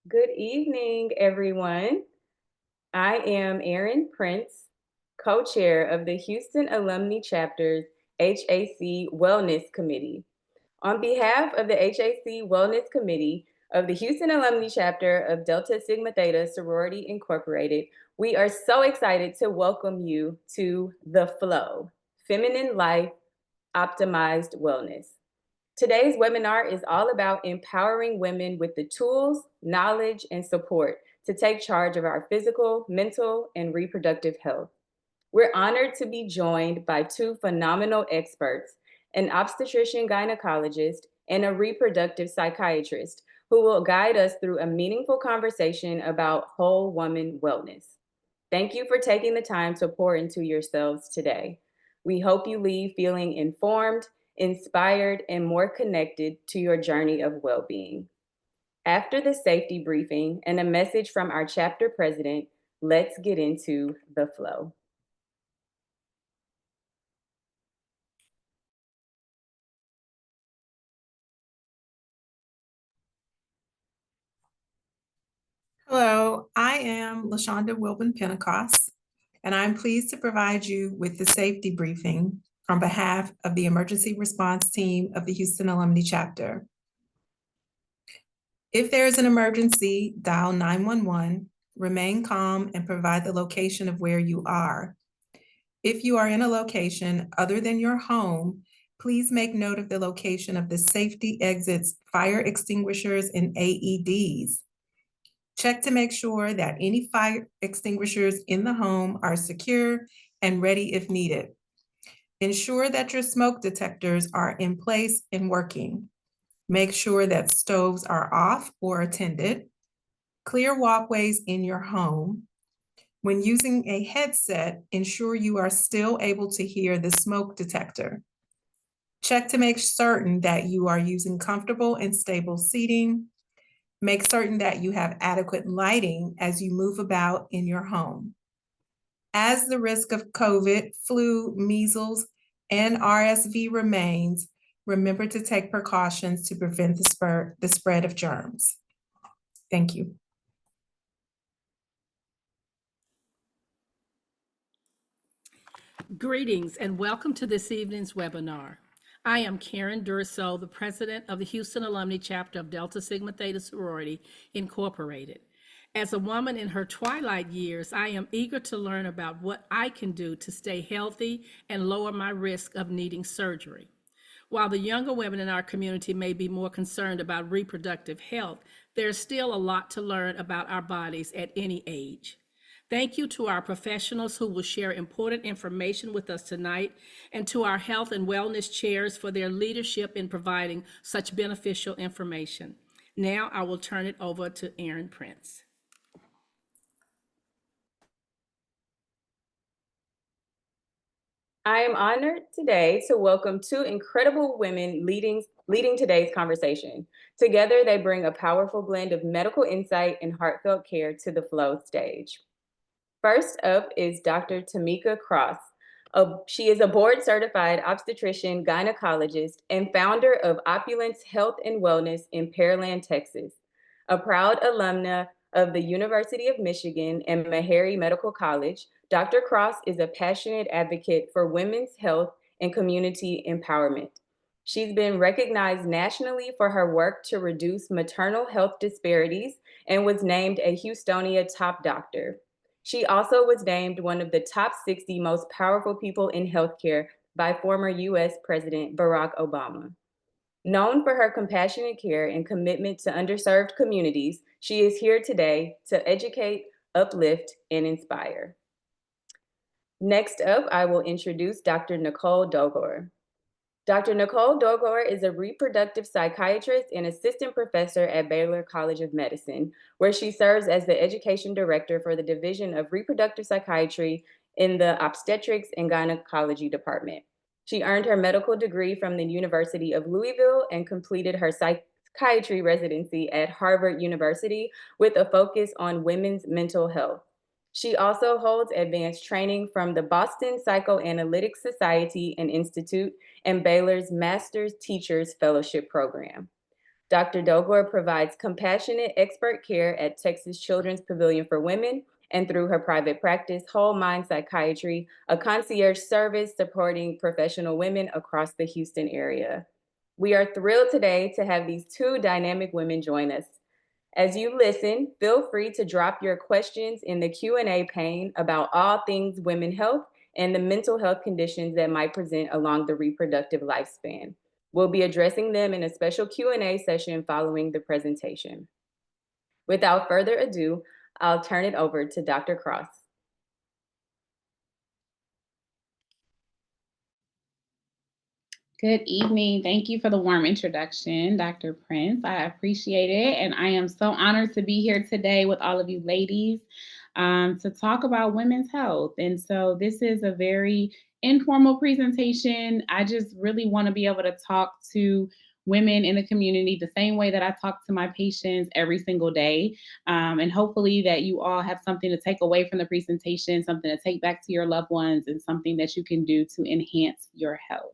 Good evening, everyone. I am Erin Prince, co chair of the Houston Alumni Chapter's HAC Wellness Committee. On behalf of the HAC Wellness Committee of the Houston Alumni Chapter of Delta Sigma Theta Sorority Incorporated, we are so excited to welcome you to The Flow Feminine Life Optimized Wellness. Today's webinar is all about empowering women with the tools, knowledge, and support to take charge of our physical, mental, and reproductive health. We're honored to be joined by two phenomenal experts, an obstetrician gynecologist and a reproductive psychiatrist, who will guide us through a meaningful conversation about whole woman wellness. Thank you for taking the time to pour into yourselves today. We hope you leave feeling informed, inspired, and more connected to your journey of well being. After the safety briefing and a message from our chapter president, let's get into the flow. Hello, I am LaShonda Wilburn Pentecost, and I'm pleased to provide you with the safety briefing on behalf of the emergency response team of the Houston Alumni Chapter. If there is an emergency, dial 911, remain calm, and provide the location of where you are. If you are in a location other than your home, please make note of the location of the safety exits, fire extinguishers, and AEDs. Check to make sure that any fire extinguishers in the home are secure and ready if needed. Ensure that your smoke detectors are in place and working. Make sure that stoves are off or attended. Clear walkways in your home. When using a headset, ensure you are still able to hear the smoke detector. Check to make certain that you are using comfortable and stable seating. Make certain that you have adequate lighting as you move about in your home. As the risk of COVID, flu, measles, and RSV remains, remember to take precautions to prevent the spread of germs. Thank you. Greetings and welcome to this evening's webinar. I am Karen Durso, the president of the Houston Alumni Chapter of Delta Sigma Theta Sorority Incorporated. As a woman in her twilight years, I am eager to learn about what I can do to stay healthy and lower my risk of needing surgery. While the younger women in our community may be more concerned about reproductive health, there's still a lot to learn about our bodies at any age. Thank you to our professionals who will share important information with us tonight, and to our health and wellness chairs for their leadership in providing such beneficial information. Now I will turn it over to Erin Prince. I am honored today to welcome two incredible women leading today's conversation. Together, they bring a powerful blend of medical insight and heartfelt care to the flow stage. First up is Dr. Tamika Cross. She is a board certified obstetrician gynecologist and founder of Opulence Health and Wellness in Pearland, Texas. A proud alumna of the University of Michigan and Meharry Medical College, Dr. Cross is a passionate advocate for women's health and community empowerment. She's been recognized nationally for her work to reduce maternal health disparities and was named a Houstonia Top Doctor. She also was named one of the top 60 most powerful people in healthcare by former US President Barack Obama. Known for her compassionate care and commitment to underserved communities, she is here today to educate, uplift, and inspire. Next up, I will introduce Dr. Nicole Doghor. Dr. Nicole Doghor is a reproductive psychiatrist and assistant professor at Baylor College of Medicine, where she serves as the education director for the Division of Reproductive Psychiatry in the Obstetrics and Gynecology Department. She earned her medical degree from the University of Louisville and completed her psychiatry residency at Harvard University with a focus on women's mental health. She also holds advanced training from the Boston Psychoanalytic Society and Institute and Baylor's Master's Teachers Fellowship Program. Dr. Doghor provides compassionate expert care at Texas Children's Pavilion for Women and through her private practice, Whole Mind Psychiatry, a concierge service supporting professional women across the Houston area. We are thrilled today to have these two dynamic women join us. As you listen, feel free to drop your questions in the Q&A pane about all things women health and the mental health conditions that might present along the reproductive lifespan. We'll be addressing them in a special Q&A session following the presentation. Without further ado, I'll turn it over to Dr. Cross. Good evening. Thank you for the warm introduction, Dr. Prince. I appreciate it. And I am so honored to be here today with all of you ladies to talk about women's health. And so this is a very informal presentation. I just really want to be able to talk to women in the community the same way that I talk to my patients every single day. And hopefully that you all have something to take away from the presentation, something to take back to your loved ones, and something that you can do to enhance your health.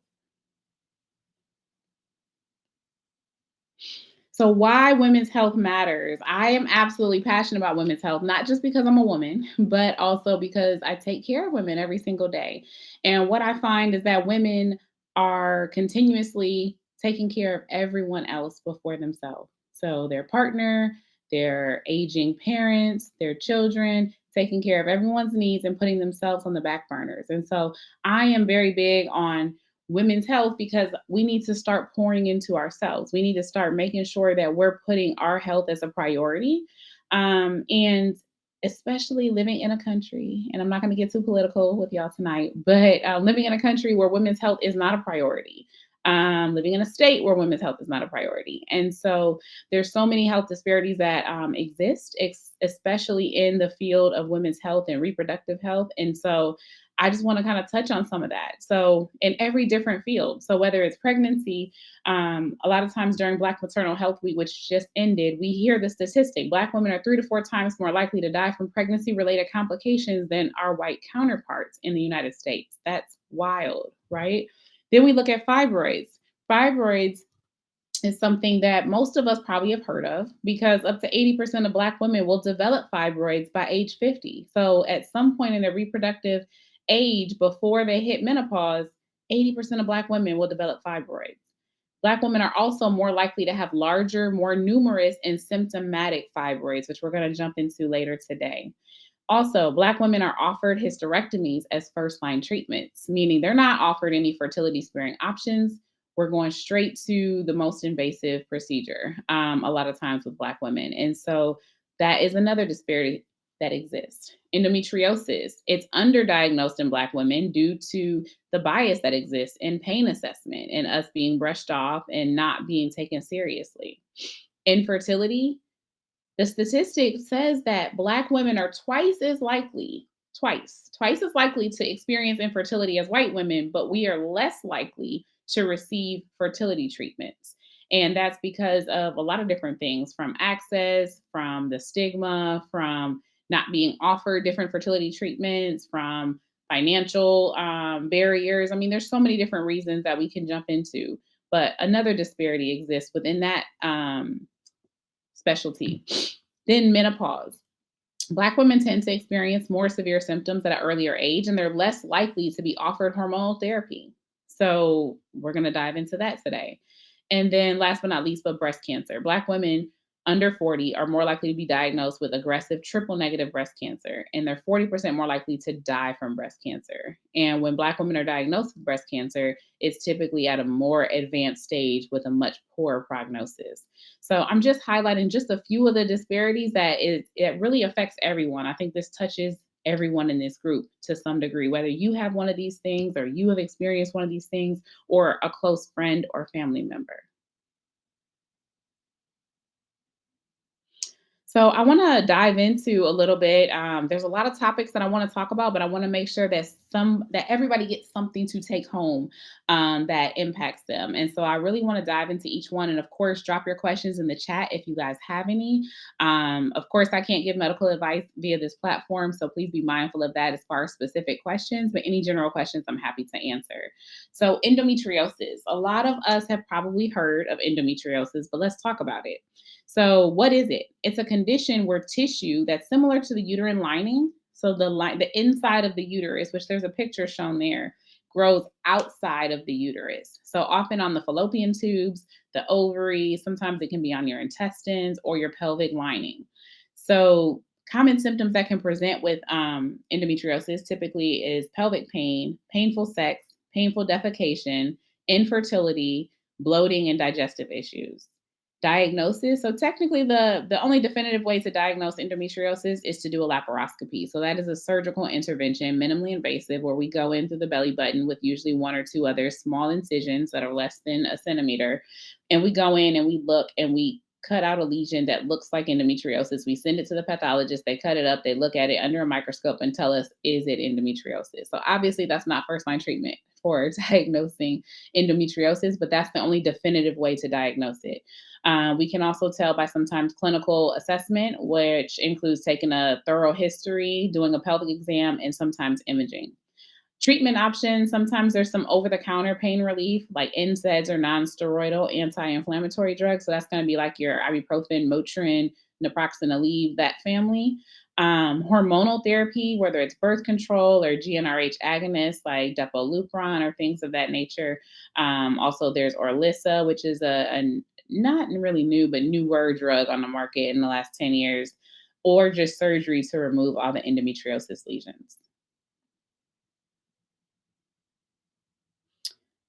So why women's health matters. I am absolutely passionate about women's health, not just because I'm a woman, but also because I take care of women every single day. And what I find is that women are continuously taking care of everyone else before themselves. So their partner, their aging parents, their children, taking care of everyone's needs and putting themselves on the back burners. And so I am very big on women's health because we need to start pouring into ourselves. We need to start making sure that we're putting our health as a priority. And especially living in a country, and I'm not going to get too political with y'all tonight, but living in a country where women's health is not a priority. Living in a state where women's health is not a priority. And so there's so many health disparities that exist, especially in the field of women's health and reproductive health. And so I just want to kind of touch on some of that. So in every different field, so whether it's pregnancy, a lot of times during Black Maternal Health Week, which just ended, we hear the statistic: Black women are 3 to 4 times more likely to die from pregnancy-related complications than our white counterparts in the United States. That's wild, right? Then we look at fibroids. Fibroids is something that most of us probably have heard of because up to 80% of Black women will develop fibroids by age 50. So at some point in their reproductive age before they hit menopause, 80% of Black women will develop fibroids. Black women are also more likely to have larger, more numerous, and symptomatic fibroids, which we're going to jump into later today. Also, Black women are offered hysterectomies as first-line treatments, meaning they're not offered any fertility-sparing options. We're going straight to the most invasive procedure, a lot of times with Black women. And so that is another disparity that exists. Endometriosis, it's underdiagnosed in Black women due to the bias that exists in pain assessment and us being brushed off and not being taken seriously. Infertility, the statistic says that Black women are twice as likely to experience infertility as white women, but we are less likely to receive fertility treatments. And that's because of a lot of different things, from access, from the stigma, from not being offered different fertility treatments, from financial barriers. I mean, there's so many different reasons that we can jump into, but another disparity exists within that specialty. Then menopause. Black women tend to experience more severe symptoms at an earlier age, and they're less likely to be offered hormonal therapy. So we're going to dive into that today. And then last but not least, but breast cancer. Black women under 40 are more likely to be diagnosed with aggressive triple negative breast cancer, and they're 40% more likely to die from breast cancer. And when Black women are diagnosed with breast cancer, it's typically at a more advanced stage with a much poorer prognosis. So I'm just highlighting just a few of the disparities that it really affects everyone. I think this touches everyone in this group to some degree, whether you have one of these things or you have experienced one of these things or a close friend or family member. So I want to dive into a little bit. There's a lot of topics that I want to talk about, but I want to make sure that everybody gets something to take home that impacts them. And so I really want to dive into each one. And of course, drop your questions in the chat if you guys have any. Of course, I can't give medical advice via this platform, so please be mindful of that as far as specific questions. But any general questions, I'm happy to answer. So endometriosis. A lot of us have probably heard of endometriosis, but let's talk about it. So, what is it? It's a condition where tissue that's similar to the uterine lining, so the inside of the uterus, which there's a picture shown there, grows outside of the uterus. So, often on the fallopian tubes, the ovaries, sometimes it can be on your intestines or your pelvic lining. So, common symptoms that can present with endometriosis typically is pelvic pain, painful sex, painful defecation, infertility, bloating, and digestive issues. Diagnosis. So technically the only definitive way to diagnose endometriosis is to do a laparoscopy. So that is a surgical intervention, minimally invasive, where we go in through the belly button with usually one or two other small incisions that are less than a centimeter. And we go in and we look and we cut out a lesion that looks like endometriosis. We send it to the pathologist, they cut it up, they look at it under a microscope and tell us, is it endometriosis? So obviously that's not first line treatment for diagnosing endometriosis, but that's the only definitive way to diagnose it. We can also tell by sometimes clinical assessment, which includes taking a thorough history, doing a pelvic exam, and sometimes imaging. Treatment options, sometimes there's some over the counter pain relief, like NSAIDs or non-steroidal anti inflammatory drugs. So that's going to be like your ibuprofen, Motrin, naproxen, Aleve, that family. Hormonal therapy, whether it's birth control or GnRH agonists like Depo-Lupron or things of that nature. Also, there's Orlissa, which is a not really new, but newer drug on the market in the last 10 years, or just surgery to remove all the endometriosis lesions.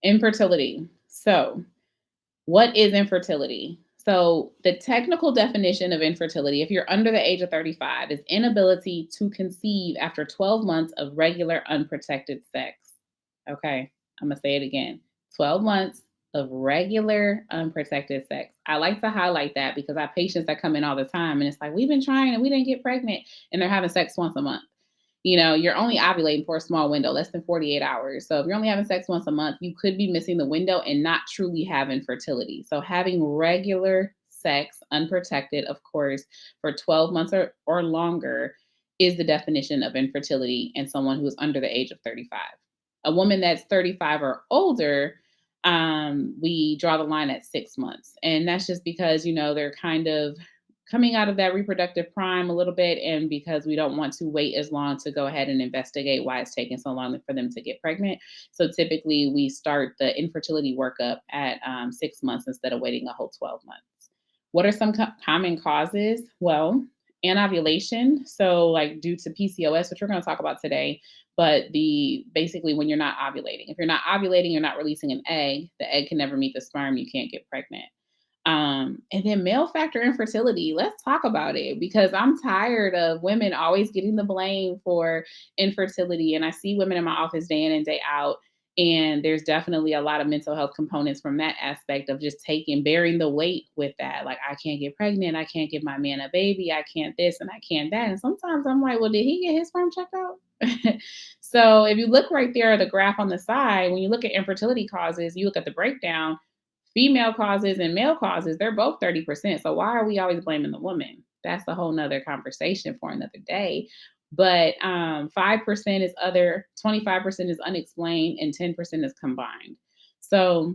Infertility. So, what is infertility? So, the technical definition of infertility, if you're under the age of 35, is inability to conceive after 12 months of regular unprotected sex. Okay, I'm gonna say it again 12 months of regular unprotected sex. I like to highlight that because I have patients that come in all the time and it's like, we've been trying and we didn't get pregnant, and they're having sex once a month. You're only ovulating for a small window, less than 48 hours. So if you're only having sex once a month, you could be missing the window and not truly have infertility. So having regular sex, unprotected, of course, for 12 months or longer is the definition of infertility in someone who is under the age of 35. A woman that's 35 or older, we draw the line at 6 months. And that's just because, they're kind of coming out of that reproductive prime a little bit, and because we don't want to wait as long to go ahead and investigate why it's taking so long for them to get pregnant. So typically we start the infertility workup at 6 months instead of waiting a whole 12 months. What are some common causes? Well, anovulation, so like due to PCOS, which we're going to talk about today, but basically when you're not ovulating. If you're not ovulating, you're not releasing an egg, the egg can never meet the sperm, you can't get pregnant. And then male factor infertility. Let's talk about it because I'm tired of women always getting the blame for infertility. And I see women in my office day in and day out. And there's definitely a lot of mental health components from that aspect of just bearing the weight with that. Like, I can't get pregnant. I can't give my man a baby. I can't this and I can't that. And sometimes I'm like, well, did he get his sperm checked out? So if you look right there at the graph on the side, when you look at infertility causes, you look at the breakdown. Female causes and male causes, they're both 30%. So why are we always blaming the woman? That's a whole nother conversation for another day. But 5% is other, 25% is unexplained, and 10% is combined. So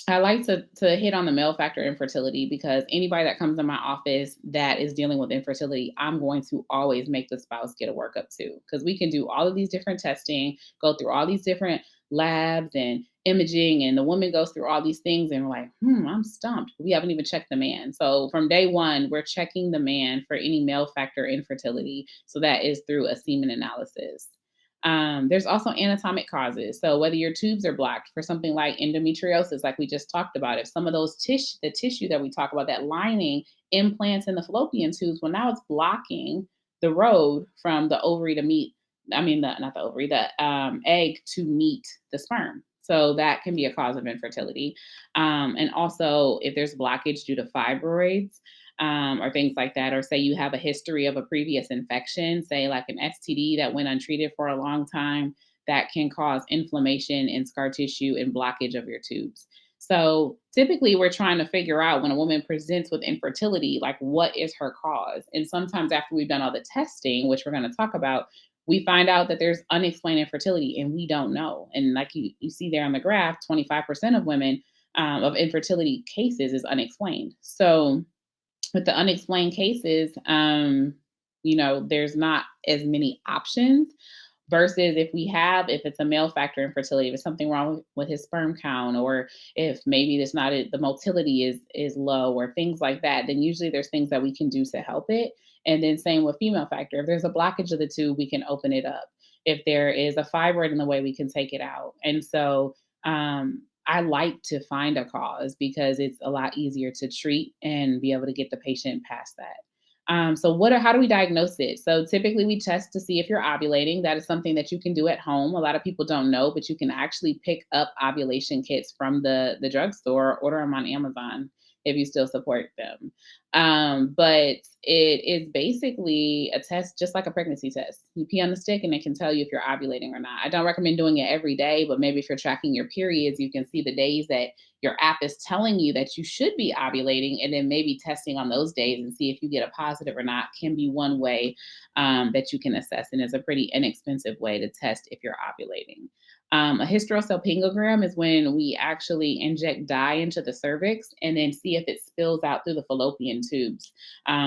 I like to hit on the male factor infertility because anybody that comes in my office that is dealing with infertility, I'm going to always make the spouse get a workup too. Because we can do all of these different testing, go through all these different labs and imaging, and the woman goes through all these things and we're like, I'm stumped. We haven't even checked the man. So from day one, we're checking the man for any male factor infertility. So that is through a semen analysis. There's also anatomic causes. So whether your tubes are blocked for something like endometriosis, like we just talked about, if some of those the tissue that we talk about, that lining implants in the fallopian tubes, well, now it's blocking the road from the ovary to meet, not the ovary, the egg to meet the sperm. So that can be a cause of infertility. And also if there's blockage due to fibroids, or things like that, or say you have a history of a previous infection, say like an STD that went untreated for a long time, that can cause inflammation in scar tissue and blockage of your tubes. So typically, we're trying to figure out when a woman presents with infertility, like what is her cause? And sometimes, after we've done all the testing, which we're going to talk about, we find out that there's unexplained infertility and we don't know. And like you see there on the graph, 25% of women of infertility cases is unexplained. So with the unexplained cases, there's not as many options versus if it's a male factor infertility, if it's something wrong with his sperm count, or if maybe it's not the motility is low or things like that, then usually there's things that we can do to help it. And then same with female factor. If there's a blockage of the tube, we can open it up. If there is a fibroid in the way, we can take it out. And so I like to find a cause because it's a lot easier to treat and be able to get the patient past that. So how do we diagnose it? So typically we test to see if you're ovulating. That is something that you can do at home. A lot of people don't know, but you can actually pick up ovulation kits from the drugstore, order them on Amazon if you still support them. But it is basically a test just like a pregnancy test. You pee on the stick and it can tell you if you're ovulating or not. I don't recommend doing it every day, but maybe if you're tracking your periods, you can see the days that your app is telling you that you should be ovulating, and then maybe testing on those days and see if you get a positive or not can be one way that you can assess. And it's a pretty inexpensive way to test if you're ovulating. A hysterosalpingogram is when we actually inject dye into the cervix and then see if it spills out through the fallopian tubes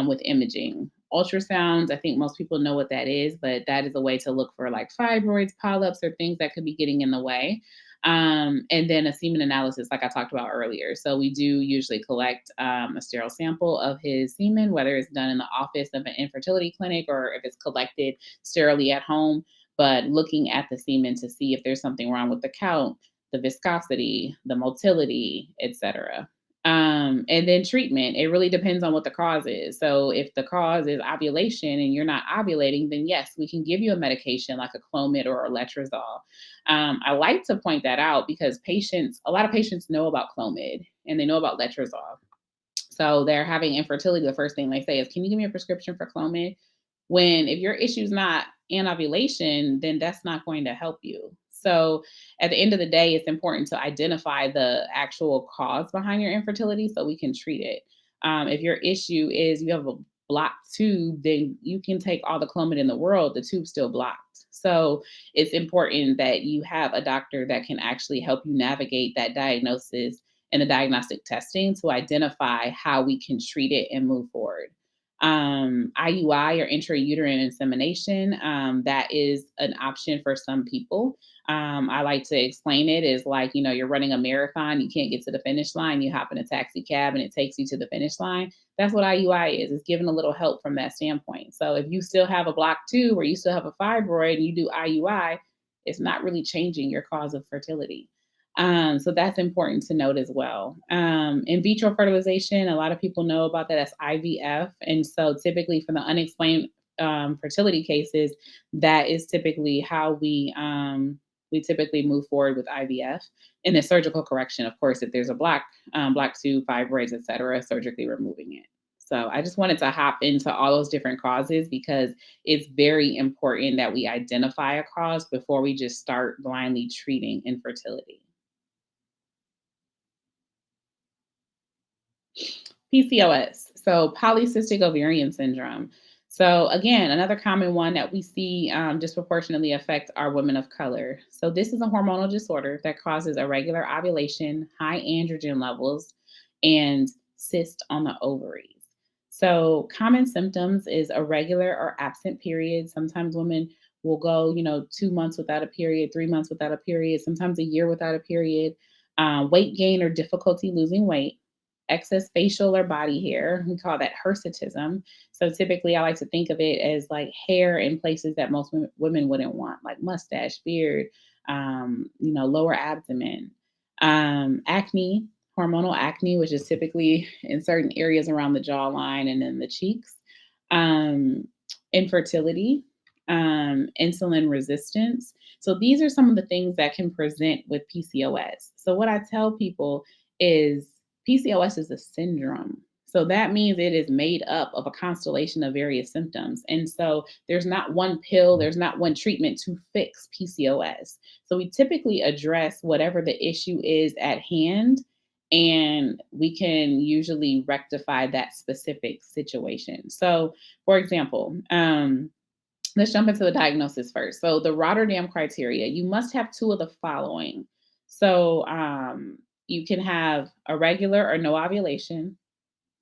with imaging. Ultrasounds, I think most people know what that is, but that is a way to look for like fibroids, polyps, or things that could be getting in the way. And then a semen analysis, like I talked about earlier. So we do usually collect a sterile sample of his semen, whether it's done in the office of an infertility clinic or if it's collected sterilely at home, but looking at the semen to see if there's something wrong with the count, the viscosity, the motility, etc. And then treatment, it really depends on what the cause is. So if the cause is ovulation and you're not ovulating, then yes, we can give you a medication like a Clomid or a letrozole. I like to point that out because a lot of patients know about Clomid and they know about letrozole. So they're having infertility. The first thing they say is, can you give me a prescription for Clomid? When if your issue's not anovulation, then that's not going to help you. So at the end of the day, it's important to identify the actual cause behind your infertility so we can treat it. If your issue is you have a blocked tube, then you can take all the Clomid in the world, the tube's still blocked. So it's important that you have a doctor that can actually help you navigate that diagnosis and the diagnostic testing to identify how we can treat it and move forward. IUI or intrauterine insemination, that is an option for some people. I like to explain it as like, you're running a marathon, you can't get to the finish line, you hop in a taxi cab and it takes you to the finish line. That's what IUI is. It's giving a little help from that standpoint. So if you still have a blocked tube or you still have a fibroid and you do IUI, it's not really changing your cause of fertility. So that's important to note as well. In vitro fertilization, a lot of people know about that. That's IVF. And so typically for the unexplained fertility cases, that is typically how we typically move forward with IVF. And then surgical correction, of course, if there's a block tube, fibroids, et cetera, surgically removing it. So I just wanted to hop into all those different causes because it's very important that we identify a cause before we just start blindly treating infertility. PCOS, so polycystic ovarian syndrome. So again, another common one that we see disproportionately affect our women of color. So this is a hormonal disorder that causes irregular ovulation, high androgen levels, and cyst on the ovaries. So common symptoms is irregular or absent periods. Sometimes women will go, 2 months without a period, 3 months without a period, sometimes a year without a period. Weight gain or difficulty losing weight, excess facial or body hair. We call that hirsutism. So typically I like to think of it as like hair in places that most women wouldn't want, like mustache, beard, lower abdomen. Acne, hormonal acne, which is typically in certain areas around the jawline and then the cheeks. Infertility, insulin resistance. So these are some of the things that can present with PCOS. So what I tell people is PCOS is a syndrome. So that means it is made up of a constellation of various symptoms. And so there's not one pill, there's not one treatment to fix PCOS. So we typically address whatever the issue is at hand, and we can usually rectify that specific situation. So, for example, let's jump into the diagnosis first. So, the Rotterdam criteria, you must have two of the following. So, you can have irregular or no ovulation,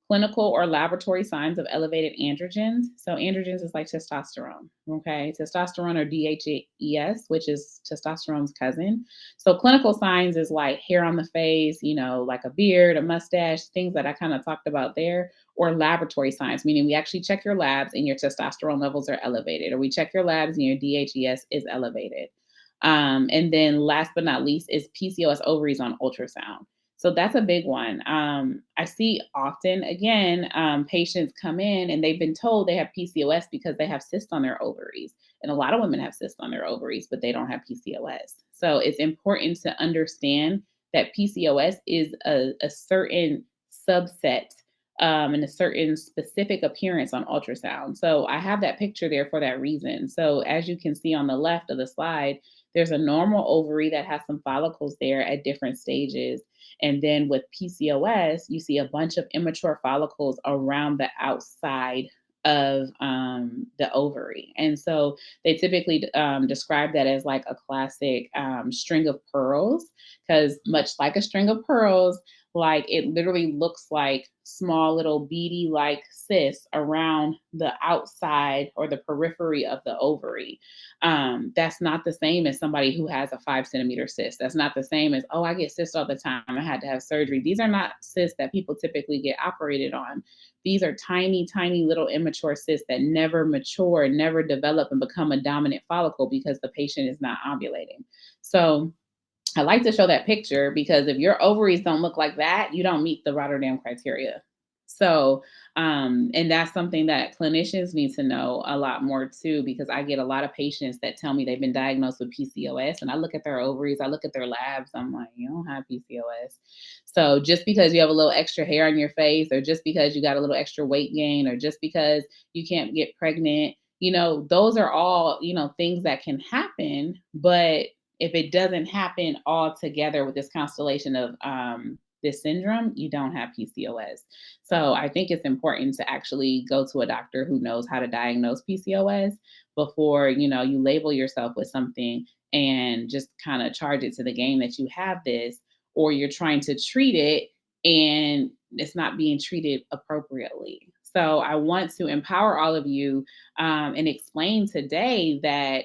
clinical or laboratory signs of elevated androgens. So androgens is like testosterone, okay? Testosterone or DHES, which is testosterone's cousin. So clinical signs is like hair on the face, like a beard, a mustache, things that I kind of talked about there, or laboratory signs, meaning we actually check your labs and your testosterone levels are elevated, or we check your labs and your DHES is elevated. And then last but not least is PCOS ovaries on ultrasound. So that's a big one. I see often, again, patients come in and they've been told they have PCOS because they have cysts on their ovaries. And a lot of women have cysts on their ovaries, but they don't have PCOS. So it's important to understand that PCOS is a certain subset and a certain specific appearance on ultrasound. So I have that picture there for that reason. So as you can see on the left of the slide, there's a normal ovary that has some follicles there at different stages. And then with PCOS, you see a bunch of immature follicles around the outside of the ovary. And so they typically describe that as like a classic string of pearls, because much like a string of pearls, like it literally looks like small little beady like cysts around the outside or the periphery of the ovary. That's not the same as somebody who has a 5 centimeter cyst. That's not the same as, oh, I get cysts all the time, I had to have surgery. These are not cysts that people typically get operated on. These are tiny, tiny little immature cysts that never mature, never develop and become a dominant follicle because the patient is not ovulating. So I like to show that picture because if your ovaries don't look like that, you don't meet the Rotterdam criteria. So, and that's something that clinicians need to know a lot more too, because I get a lot of patients that tell me they've been diagnosed with PCOS, and I look at their ovaries, I look at their labs, I'm like, you don't have PCOS. So just because you have a little extra hair on your face, or just because you got a little extra weight gain, or just because you can't get pregnant, those are all, things that can happen, but if it doesn't happen all together with this constellation of this syndrome, you don't have PCOS. So I think it's important to actually go to a doctor who knows how to diagnose PCOS before, you label yourself with something and just kind of charge it to the game that you have this, or you're trying to treat it and it's not being treated appropriately. So I want to empower all of you and explain today that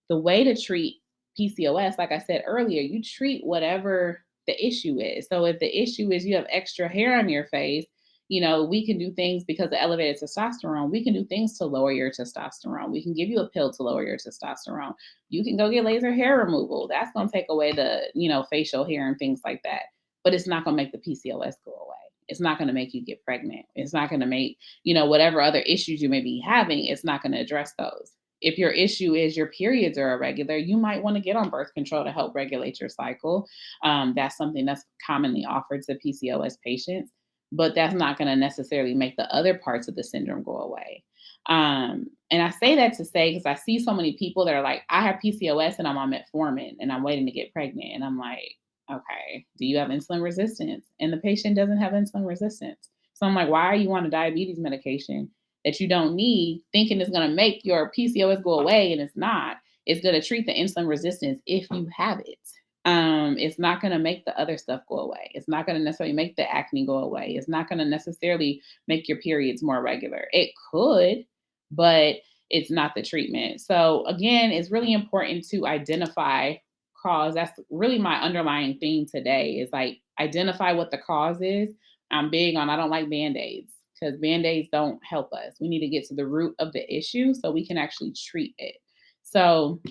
the way to treat PCOS, like I said earlier, you treat whatever the issue is. So if the issue is you have extra hair on your face, we can do things because of elevated testosterone. We can do things to lower your testosterone. We can give you a pill to lower your testosterone. You can go get laser hair removal. That's going to take away the, facial hair and things like that. But it's not going to make the PCOS go away. It's not going to make you get pregnant. It's not going to make, whatever other issues you may be having, it's not going to address those. If your issue is your periods are irregular, you might want to get on birth control to help regulate your cycle. That's something that's commonly offered to PCOS patients, but that's not going to necessarily make the other parts of the syndrome go away. And I say that to say, because I see so many people that are like, I have PCOS and I'm on metformin and I'm waiting to get pregnant. And I'm like, okay, do you have insulin resistance? And the patient doesn't have insulin resistance. So I'm like, why are you on a diabetes medication that you don't need, thinking it's going to make your PCOS go away, and it's not? It's going to treat the insulin resistance if you have it. It's not going to make the other stuff go away. It's not going to necessarily make the acne go away. It's not going to necessarily make your periods more regular. It could, but it's not the treatment. So again, it's really important to identify cause. That's really my underlying theme today, is like identify what the cause is. I'm big on, I don't like Band-Aids, because Band-Aids don't help us. We need to get to the root of the issue so we can actually treat it. So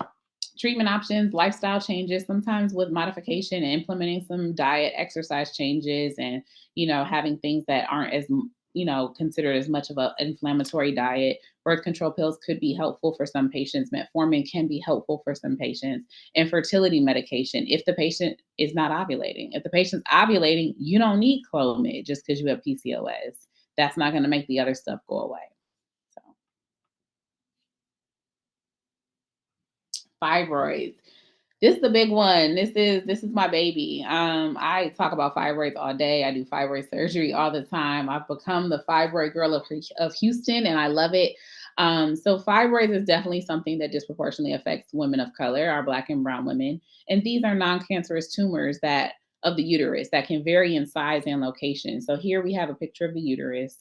treatment options, lifestyle changes, sometimes with modification and implementing some diet, exercise changes, and, having things that aren't as, considered as much of an inflammatory diet. Birth control pills could be helpful for some patients. Metformin can be helpful for some patients. And fertility medication, if the patient is not ovulating. If the patient's ovulating, you don't need Clomid just because you have PCOS. that's not going to make the other stuff go away. So, fibroids. This is the big one. This is my baby. I talk about fibroids all day. I do fibroid surgery all the time. I've become the fibroid girl of Houston, and I love it. So fibroids is definitely something that disproportionately affects women of color, our Black and brown women. And these are non-cancerous tumors that of the uterus that can vary in size and location. So here we have a picture of the uterus.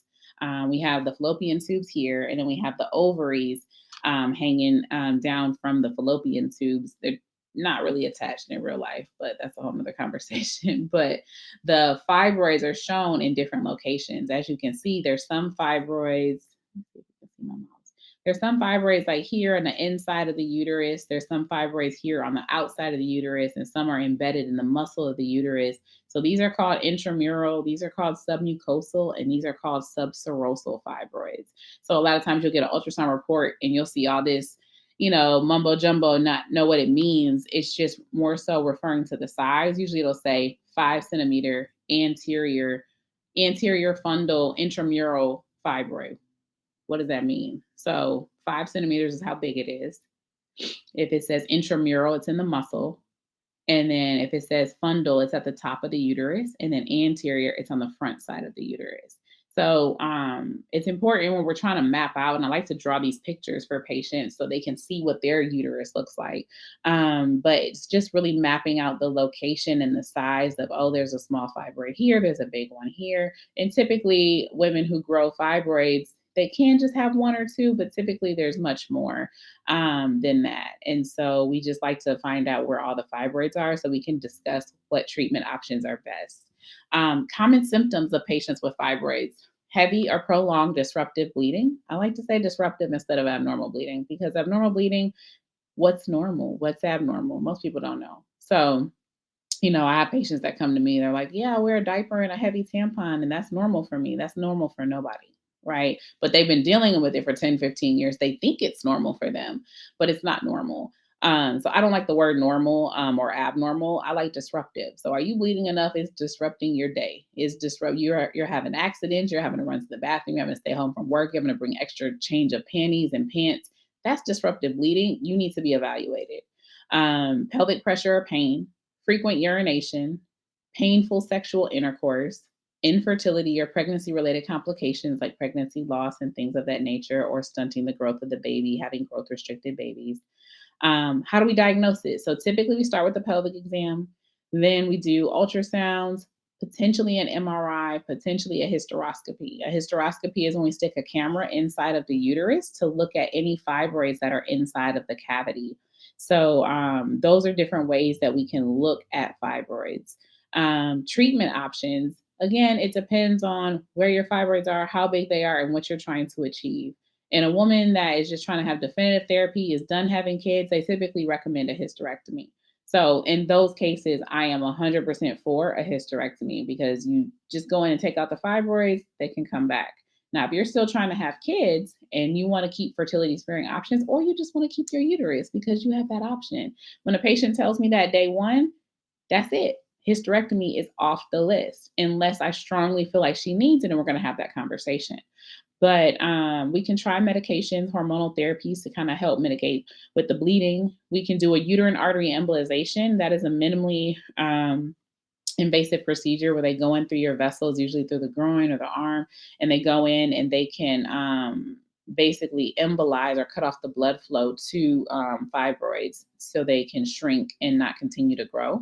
We have the fallopian tubes here, and then we have the ovaries hanging down from the fallopian tubes. They're not really attached in real life, but that's a whole nother conversation. But the fibroids are shown in different locations. As you can see, there's some fibroids. Let's see if you can see my mouse. There's some fibroids like here on the inside of the uterus. There's some fibroids here on the outside of the uterus, and some are embedded in the muscle of the uterus. So these are called intramural, these are called submucosal, and these are called subserosal fibroids. So a lot of times you'll get an ultrasound report and you'll see all this, mumbo jumbo, not know what it means. It's just more so referring to the size. Usually it'll say 5 centimeter anterior fundal intramural fibroid. What does that mean? So 5 centimeters is how big it is. If it says intramural, it's in the muscle. And then if it says fundal, it's at the top of the uterus. And then anterior, it's on the front side of the uterus. So it's important when we're trying to map out, and I like to draw these pictures for patients so they can see what their uterus looks like. But it's just really mapping out the location and the size of, oh, there's a small fibroid here, there's a big one here. And typically women who grow fibroids, they can just have one or two, but typically there's much more than that. And so we just like to find out where all the fibroids are so we can discuss what treatment options are best. Common symptoms of patients with fibroids: heavy or prolonged disruptive bleeding. I like to say disruptive instead of abnormal bleeding, because abnormal bleeding, what's normal? What's abnormal? Most people don't know. So, I have patients that come to me, they're like, yeah, I wear a diaper and a heavy tampon, and that's normal for me. That's normal for nobody, right? But they've been dealing with it for 10, 15 years. They think it's normal for them, but it's not normal. So I don't like the word normal or abnormal. I like disruptive. So are you bleeding enough? It's disrupting your day. You're having accidents. You're having to run to the bathroom. You're having to stay home from work. You're having to bring extra change of panties and pants. That's disruptive bleeding. You need to be evaluated. Pelvic pressure or pain, frequent urination, painful sexual intercourse, infertility or pregnancy-related complications like pregnancy loss and things of that nature, or stunting the growth of the baby, having growth-restricted babies. How do we diagnose it? So typically we start with the pelvic exam, then we do ultrasounds, potentially an MRI, potentially a hysteroscopy. A hysteroscopy is when we stick a camera inside of the uterus to look at any fibroids that are inside of the cavity. So those are different ways that we can look at fibroids. Treatment options, again, it depends on where your fibroids are, how big they are, and what you're trying to achieve. And a woman that is just trying to have definitive therapy, is done having kids, they typically recommend a hysterectomy. So in those cases, I am 100% for a hysterectomy, because you just go in and take out the fibroids, they can come back. Now, if you're still trying to have kids and you want to keep fertility sparing options, or you just want to keep your uterus because you have that option, when a patient tells me that day one, that's it. Hysterectomy is off the list unless I strongly feel like she needs it, and we're going to have that conversation. But we can try medications, hormonal therapies to kind of help mitigate with the bleeding. We can do a uterine artery embolization. That is a minimally invasive procedure where they go in through your vessels, usually through the groin or the arm, and they go in and they can basically embolize or cut off the blood flow to fibroids so they can shrink and not continue to grow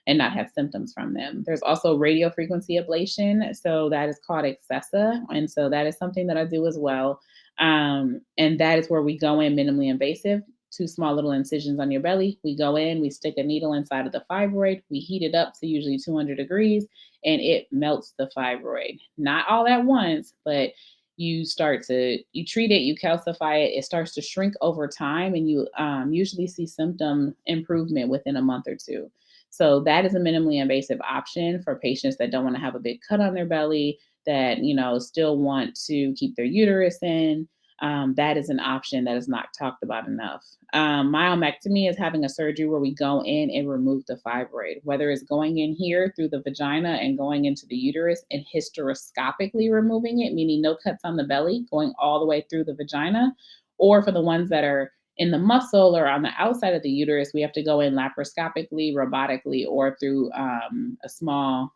and not have symptoms from them. There's also radiofrequency ablation. So that is called Accessa. And so that is something that I do as well. And that is where we go in minimally invasive, 2 small little incisions on your belly. We go in, we stick a needle inside of the fibroid. We heat it up to usually 200 degrees, and it melts the fibroid. Not all at once, but you treat it, you calcify it, it starts to shrink over time, and you usually see symptom improvement within a month or 2. So that is a minimally invasive option for patients that don't want to have a big cut on their belly, that, still want to keep their uterus in. that is an option that is not talked about enough. Myomectomy is having a surgery where we go in and remove the fibroid, whether it's going in here through the vagina and going into the uterus and hysteroscopically removing it, meaning no cuts on the belly, going all the way through the vagina, or for the ones that are in the muscle or on the outside of the uterus, we have to go in laparoscopically, robotically, or through a small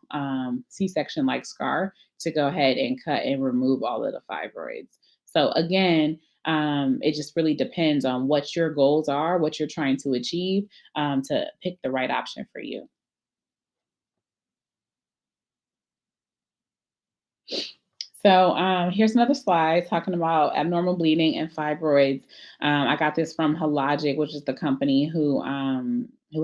C-section like scar to go ahead and cut and remove all of the fibroids. So again, it just really depends on what your goals are, what you're trying to achieve, to pick the right option for you. So here's another slide talking about abnormal bleeding and fibroids. I got this from Hologic, which is the company who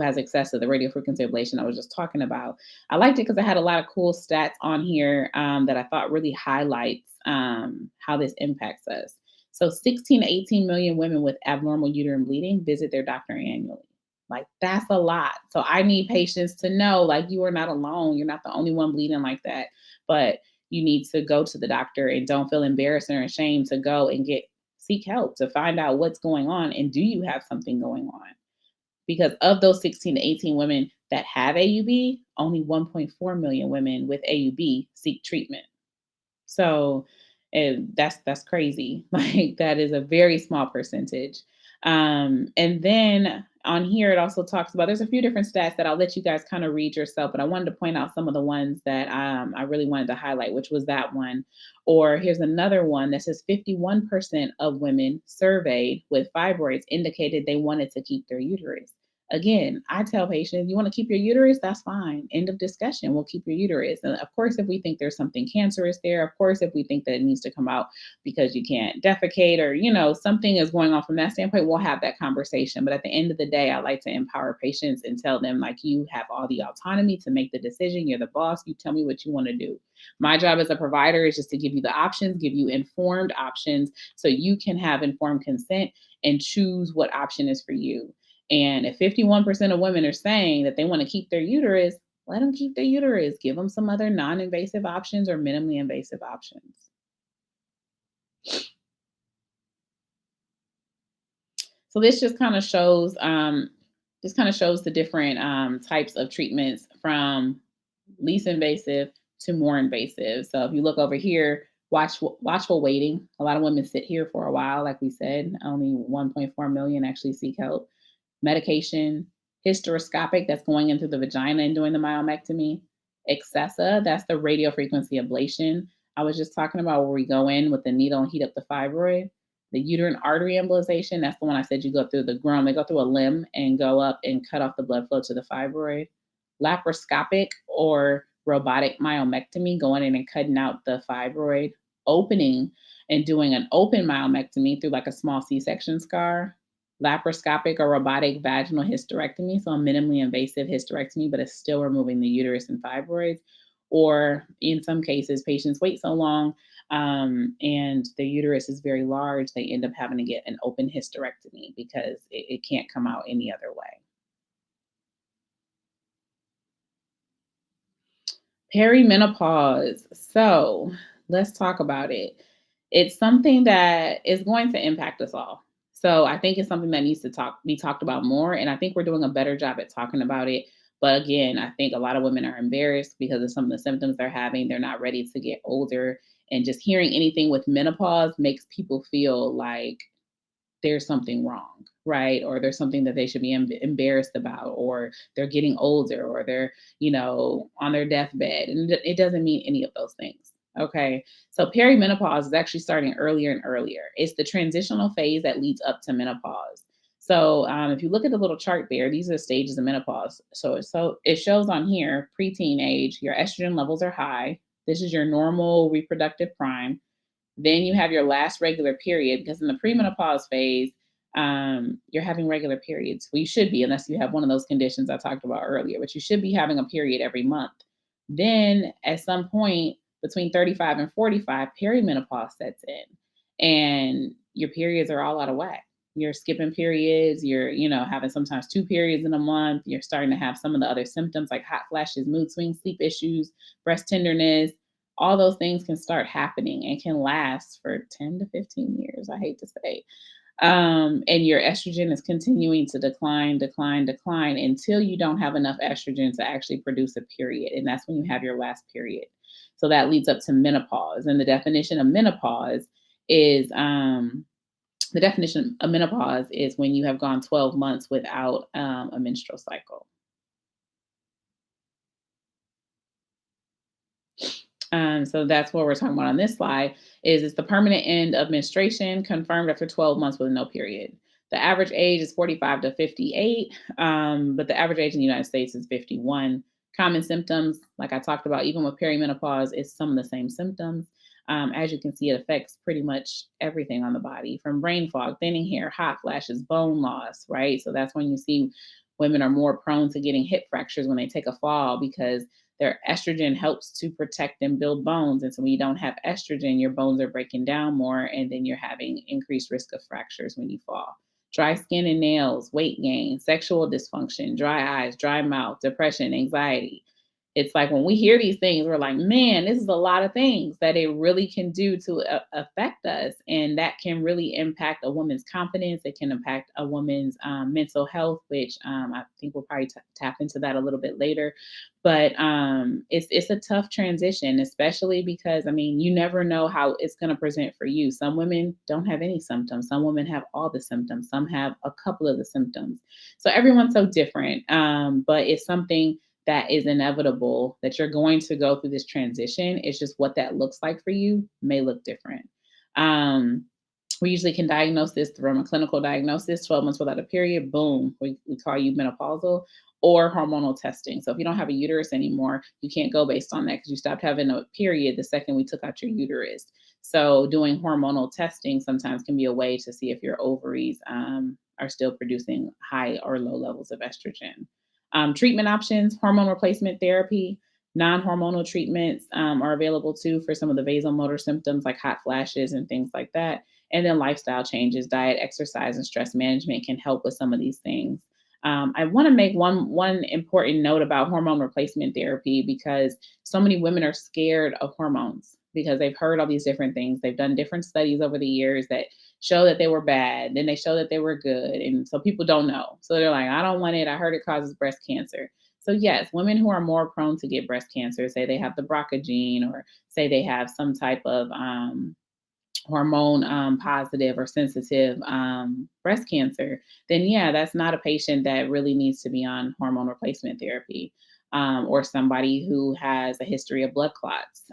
has access to the radiofrequency ablation I was just talking about. I liked it because it had a lot of cool stats on here that I thought really highlights how this impacts us. So 16 to 18 million women with abnormal uterine bleeding visit their doctor annually. Like that's a lot. So I need patients to know, like, you are not alone. You're not the only one bleeding like that. But you need to go to the doctor and don't feel embarrassed or ashamed to go and seek help to find out what's going on and do you have something going on? Because of those 16 to 18 women that have AUB, only 1.4 million women with AUB seek treatment. So and that's crazy. Like that is a very small percentage. And then on here, it also talks about, there's a few different stats that I'll let you guys kind of read yourself, but I wanted to point out some of the ones that I really wanted to highlight, which was that one. Or here's another one that says 51% of women surveyed with fibroids indicated they wanted to keep their uterus. Again, I tell patients, you want to keep your uterus? That's fine. End of discussion. We'll keep your uterus. And of course, if we think there's something cancerous there, of course, if we think that it needs to come out because you can't defecate or, something is going on from that standpoint, we'll have that conversation. But at the end of the day, I like to empower patients and tell them, like, you have all the autonomy to make the decision. You're the boss. You tell me what you want to do. My job as a provider is just to give you the options, give you informed options so you can have informed consent and choose what option is for you. And if 51% of women are saying that they want to keep their uterus, let them keep their uterus. Give them some other non-invasive options or minimally invasive options. So this just kind of shows the different types of treatments from least invasive to more invasive. So if you look over here, watchful waiting. A lot of women sit here for a while, like we said. Only 1.4 million actually seek help. Medication, hysteroscopic, that's going into the vagina and doing the myomectomy. Excessa, that's the radiofrequency ablation I was just talking about, where we go in with the needle and heat up the fibroid. The uterine artery embolization, that's the one I said you go through the groin. They go through a limb and go up and cut off the blood flow to the fibroid. Laparoscopic or robotic myomectomy, going in and cutting out the fibroid, opening and doing an open myomectomy through like a small C-section scar. Laparoscopic or robotic vaginal hysterectomy, so a minimally invasive hysterectomy, but it's still removing the uterus and fibroids. Or in some cases, patients wait so long and their uterus is very large, they end up having to get an open hysterectomy because it can't come out any other way. Perimenopause. So let's talk about it. It's something that is going to impact us all. So I think it's something that needs to be talked about more. And I think we're doing a better job at talking about it. But again, I think a lot of women are embarrassed because of some of the symptoms they're having. They're not ready to get older. And just hearing anything with menopause makes people feel like there's something wrong, right? Or there's something that they should be embarrassed about, or they're getting older, or they're, on their deathbed. And it doesn't mean any of those things. Okay. So perimenopause is actually starting earlier and earlier. It's the transitional phase that leads up to menopause. So if you look at the little chart there, these are the stages of menopause. So it shows on here, preteen age, your estrogen levels are high. This is your normal reproductive prime. Then you have your last regular period, because in the premenopause phase, you're having regular periods. Well, you should be, unless you have one of those conditions I talked about earlier, but you should be having a period every month. Then at some point between 35 and 45, perimenopause sets in and your periods are all out of whack. You're skipping periods, you're, having sometimes 2 periods in a month. You're starting to have some of the other symptoms like hot flashes, mood swings, sleep issues, breast tenderness, all those things can start happening and can last for 10 to 15 years, I hate to say. And your estrogen is continuing to decline, decline, decline until you don't have enough estrogen to actually produce a period. And that's when you have your last period. So that leads up to menopause. And the definition of menopause is when you have gone 12 months without a menstrual cycle. So that's what we're talking about on this slide is it's the permanent end of menstruation confirmed after 12 months with no period. The average age is 45 to 58, but the average age in the United States is 51. Common symptoms, like I talked about, even with perimenopause, is some of the same symptoms. As you can see, it affects pretty much everything on the body, from brain fog, thinning hair, hot flashes, bone loss, right? So that's when you see women are more prone to getting hip fractures when they take a fall because their estrogen helps to protect and build bones. And so when you don't have estrogen, your bones are breaking down more, and then you're having increased risk of fractures when you fall. Dry skin and nails, weight gain, sexual dysfunction, dry eyes, dry mouth, depression, anxiety. It's like when we hear these things, we're like, man, this is a lot of things that it really can do to affect us. And that can really impact a woman's confidence. It can impact a woman's mental health, which I think we'll probably tap into that a little bit later. But it's a tough transition, especially because, I mean, you never know how it's going to present for you. Some women don't have any symptoms. Some women have all the symptoms. Some have a couple of the symptoms. So everyone's so different. But it's something that is inevitable that you're going to go through this transition. It's just what that looks like for you may look different. We usually can diagnose this from a clinical diagnosis, 12 months without a period, boom, we call you menopausal, or hormonal testing. So if you don't have a uterus anymore, you can't go based on that because you stopped having a period the second we took out your uterus. So doing hormonal testing sometimes can be a way to see if your ovaries are still producing high or low levels of estrogen. Treatment options, hormone replacement therapy, non-hormonal treatments are available too for some of the vasomotor symptoms like hot flashes and things like that. And then lifestyle changes, diet, exercise, and stress management can help with some of these things. I want to make one important note about hormone replacement therapy because so many women are scared of hormones because they've heard all these different things. They've done different studies over the years that show that they were bad, then they show that they were good. And so people don't know. So they're like, I don't want it. I heard it causes breast cancer. So yes, women who are more prone to get breast cancer, say they have the BRCA gene or say they have some type of hormone positive or sensitive breast cancer, then yeah, that's not a patient that really needs to be on hormone replacement therapy. Or somebody who has a history of blood clots.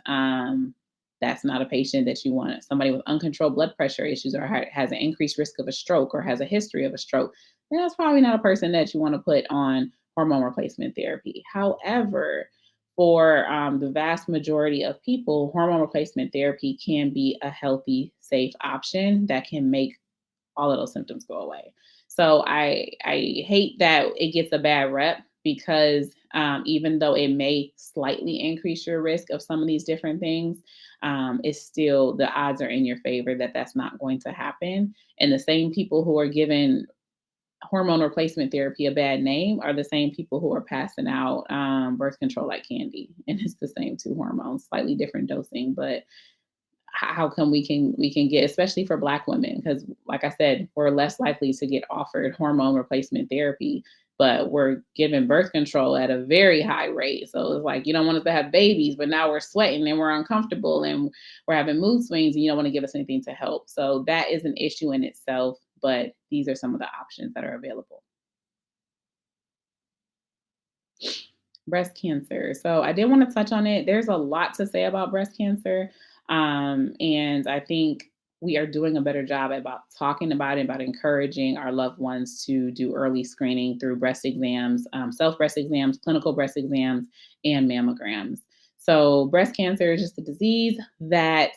That's not a patient that you want. Somebody with uncontrolled blood pressure issues or has an increased risk of a stroke or has a history of a stroke, that's probably not a person that you want to put on hormone replacement therapy. However, for the vast majority of people, hormone replacement therapy can be a healthy, safe option that can make all of those symptoms go away. So I hate that it gets a bad rep because even though it may slightly increase your risk of some of these different things, it's still the odds are in your favor that that's not going to happen. And the same people who are given hormone replacement therapy a bad name are the same people who are passing out birth control like candy, and it's the same two hormones, slightly different dosing, but how come we can get, especially for Black women, because like I said, we're less likely to get offered hormone replacement therapy, but we're given birth control at a very high rate. So it's like, you don't want us to have babies, but now we're sweating and we're uncomfortable and we're having mood swings and you don't want to give us anything to help. So that is an issue in itself, but these are some of the options that are available. Breast cancer. So I did want to touch on it. There's a lot to say about breast cancer. And I think we are doing a better job about talking about it, about encouraging our loved ones to do early screening through breast exams, self breast exams, clinical breast exams, and mammograms. So breast cancer is just a disease that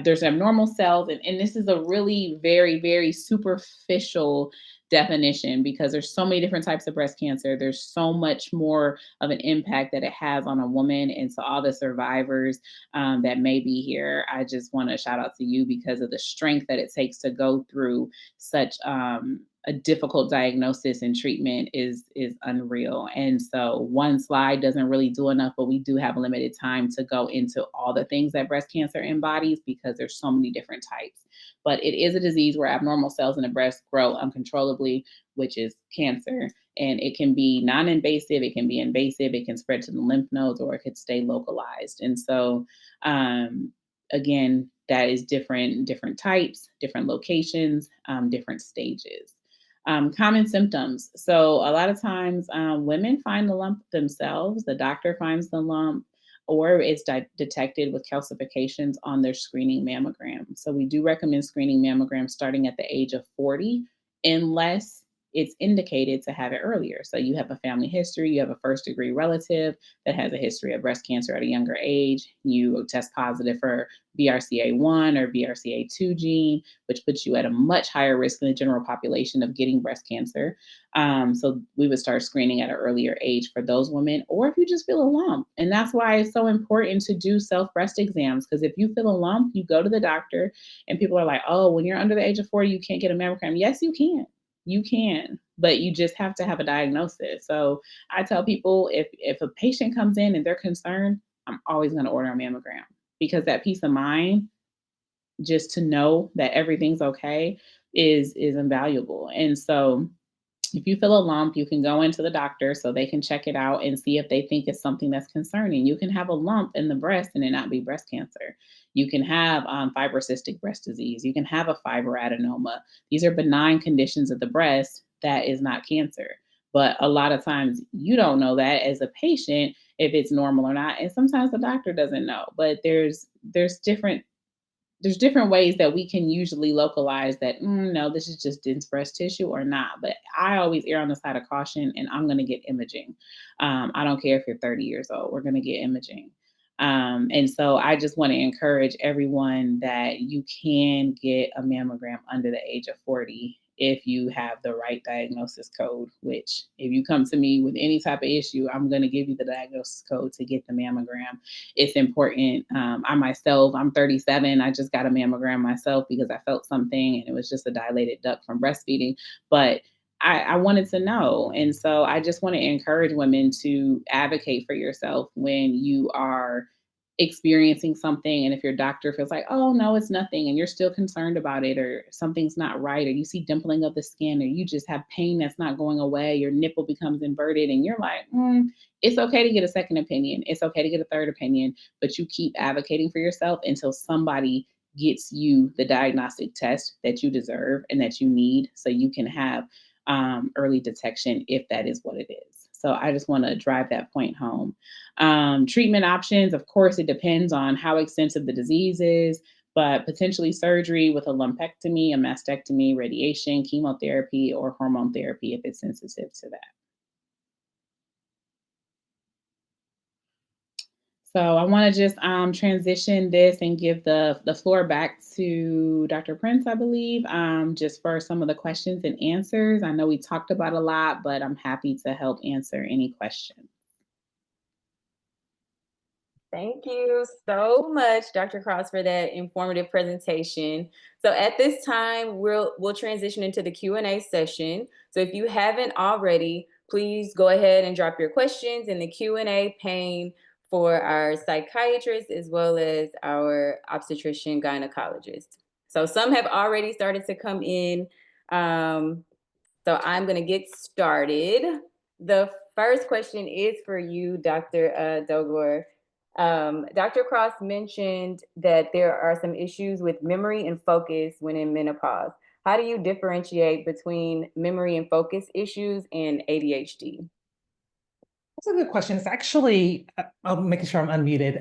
there's abnormal cells, and this is a really very, very superficial definition because there's so many different types of breast cancer. There's so much more of an impact that it has on a woman. And so all the survivors that may be here, I just want to shout out to you because of the strength that it takes to go through such a difficult diagnosis and treatment is unreal. And so one slide doesn't really do enough, but we do have limited time to go into all the things that breast cancer embodies because there's so many different types. But it is a disease where abnormal cells in the breast grow uncontrollably, which is cancer. And it can be non-invasive, it can be invasive, it can spread to the lymph nodes, or it could stay localized. And so again, that is different types, different locations, different stages. Common symptoms. So a lot of times women find the lump themselves, the doctor finds the lump, or it's detected with calcifications on their screening mammogram. So we do recommend screening mammograms starting at the age of 40, unless it's indicated to have it earlier. So you have a family history, you have a first degree relative that has a history of breast cancer at a younger age, you test positive for BRCA1 or BRCA2 gene, which puts you at a much higher risk than the general population of getting breast cancer. So we would start screening at an earlier age for those women, or if you just feel a lump. And that's why it's so important to do self breast exams, because if you feel a lump, you go to the doctor, and people are like, oh, when you're under the age of 40, you can't get a mammogram. Yes, you can. You can, but you just have to have a diagnosis. So I tell people, if a patient comes in and they're concerned, I'm always going to order a mammogram, because that peace of mind, just to know that everything's okay, is invaluable. And so if you feel a lump, you can go into the doctor so they can check it out and see if they think it's something that's concerning. You can have a lump in the breast and it not be breast cancer. You can have fibrocystic breast disease. You can have a fibroadenoma. These are benign conditions of the breast that is not cancer. But a lot of times you don't know that as a patient if it's normal or not. And sometimes the doctor doesn't know. But there's different ways that we can usually localize that, no, this is just dense breast tissue or not. But I always err on the side of caution, and I'm going to get imaging. I don't care if you're 30 years old, we're going to get imaging. And so I just want to encourage everyone that you can get a mammogram under the age of 40 if you have the right diagnosis code, which if you come to me with any type of issue, I'm going to give you the diagnosis code to get the mammogram. It's important. I'm 37. I just got a mammogram myself because I felt something and it was just a dilated duct from breastfeeding. But I wanted to know. And so I just want to encourage women to advocate for yourself when you are experiencing something. And if your doctor feels like, oh, no, it's nothing, and you're still concerned about it, or something's not right, or you see dimpling of the skin, or you just have pain that's not going away, your nipple becomes inverted, and you're like, it's okay to get a second opinion. It's okay to get a third opinion, but you keep advocating for yourself until somebody gets you the diagnostic test that you deserve and that you need, so you can have early detection if that is what it is. So I just want to drive that point home. Treatment options, of course, it depends on how extensive the disease is, but potentially surgery with a lumpectomy, a mastectomy, radiation, chemotherapy, or hormone therapy if it's sensitive to that. So I want to just transition this and give the floor back to Dr. Prince, I believe, just for some of the questions and answers. I know we talked about a lot, but I'm happy to help answer any questions. Thank you so much, Dr. Cross, for that informative presentation. So at this time, we'll transition into the Q&A session. So if you haven't already, please go ahead and drop your questions in the Q&A pane for our psychiatrist as well as our obstetrician gynecologist. So some have already started to come in. So I'm going to get started. The first question is for you, Dr. Doghor. Dr. Cross mentioned that there are some issues with memory and focus when in menopause. How do you differentiate between memory and focus issues and ADHD? That's a good question. It's actually, I'm making sure I'm unmuted.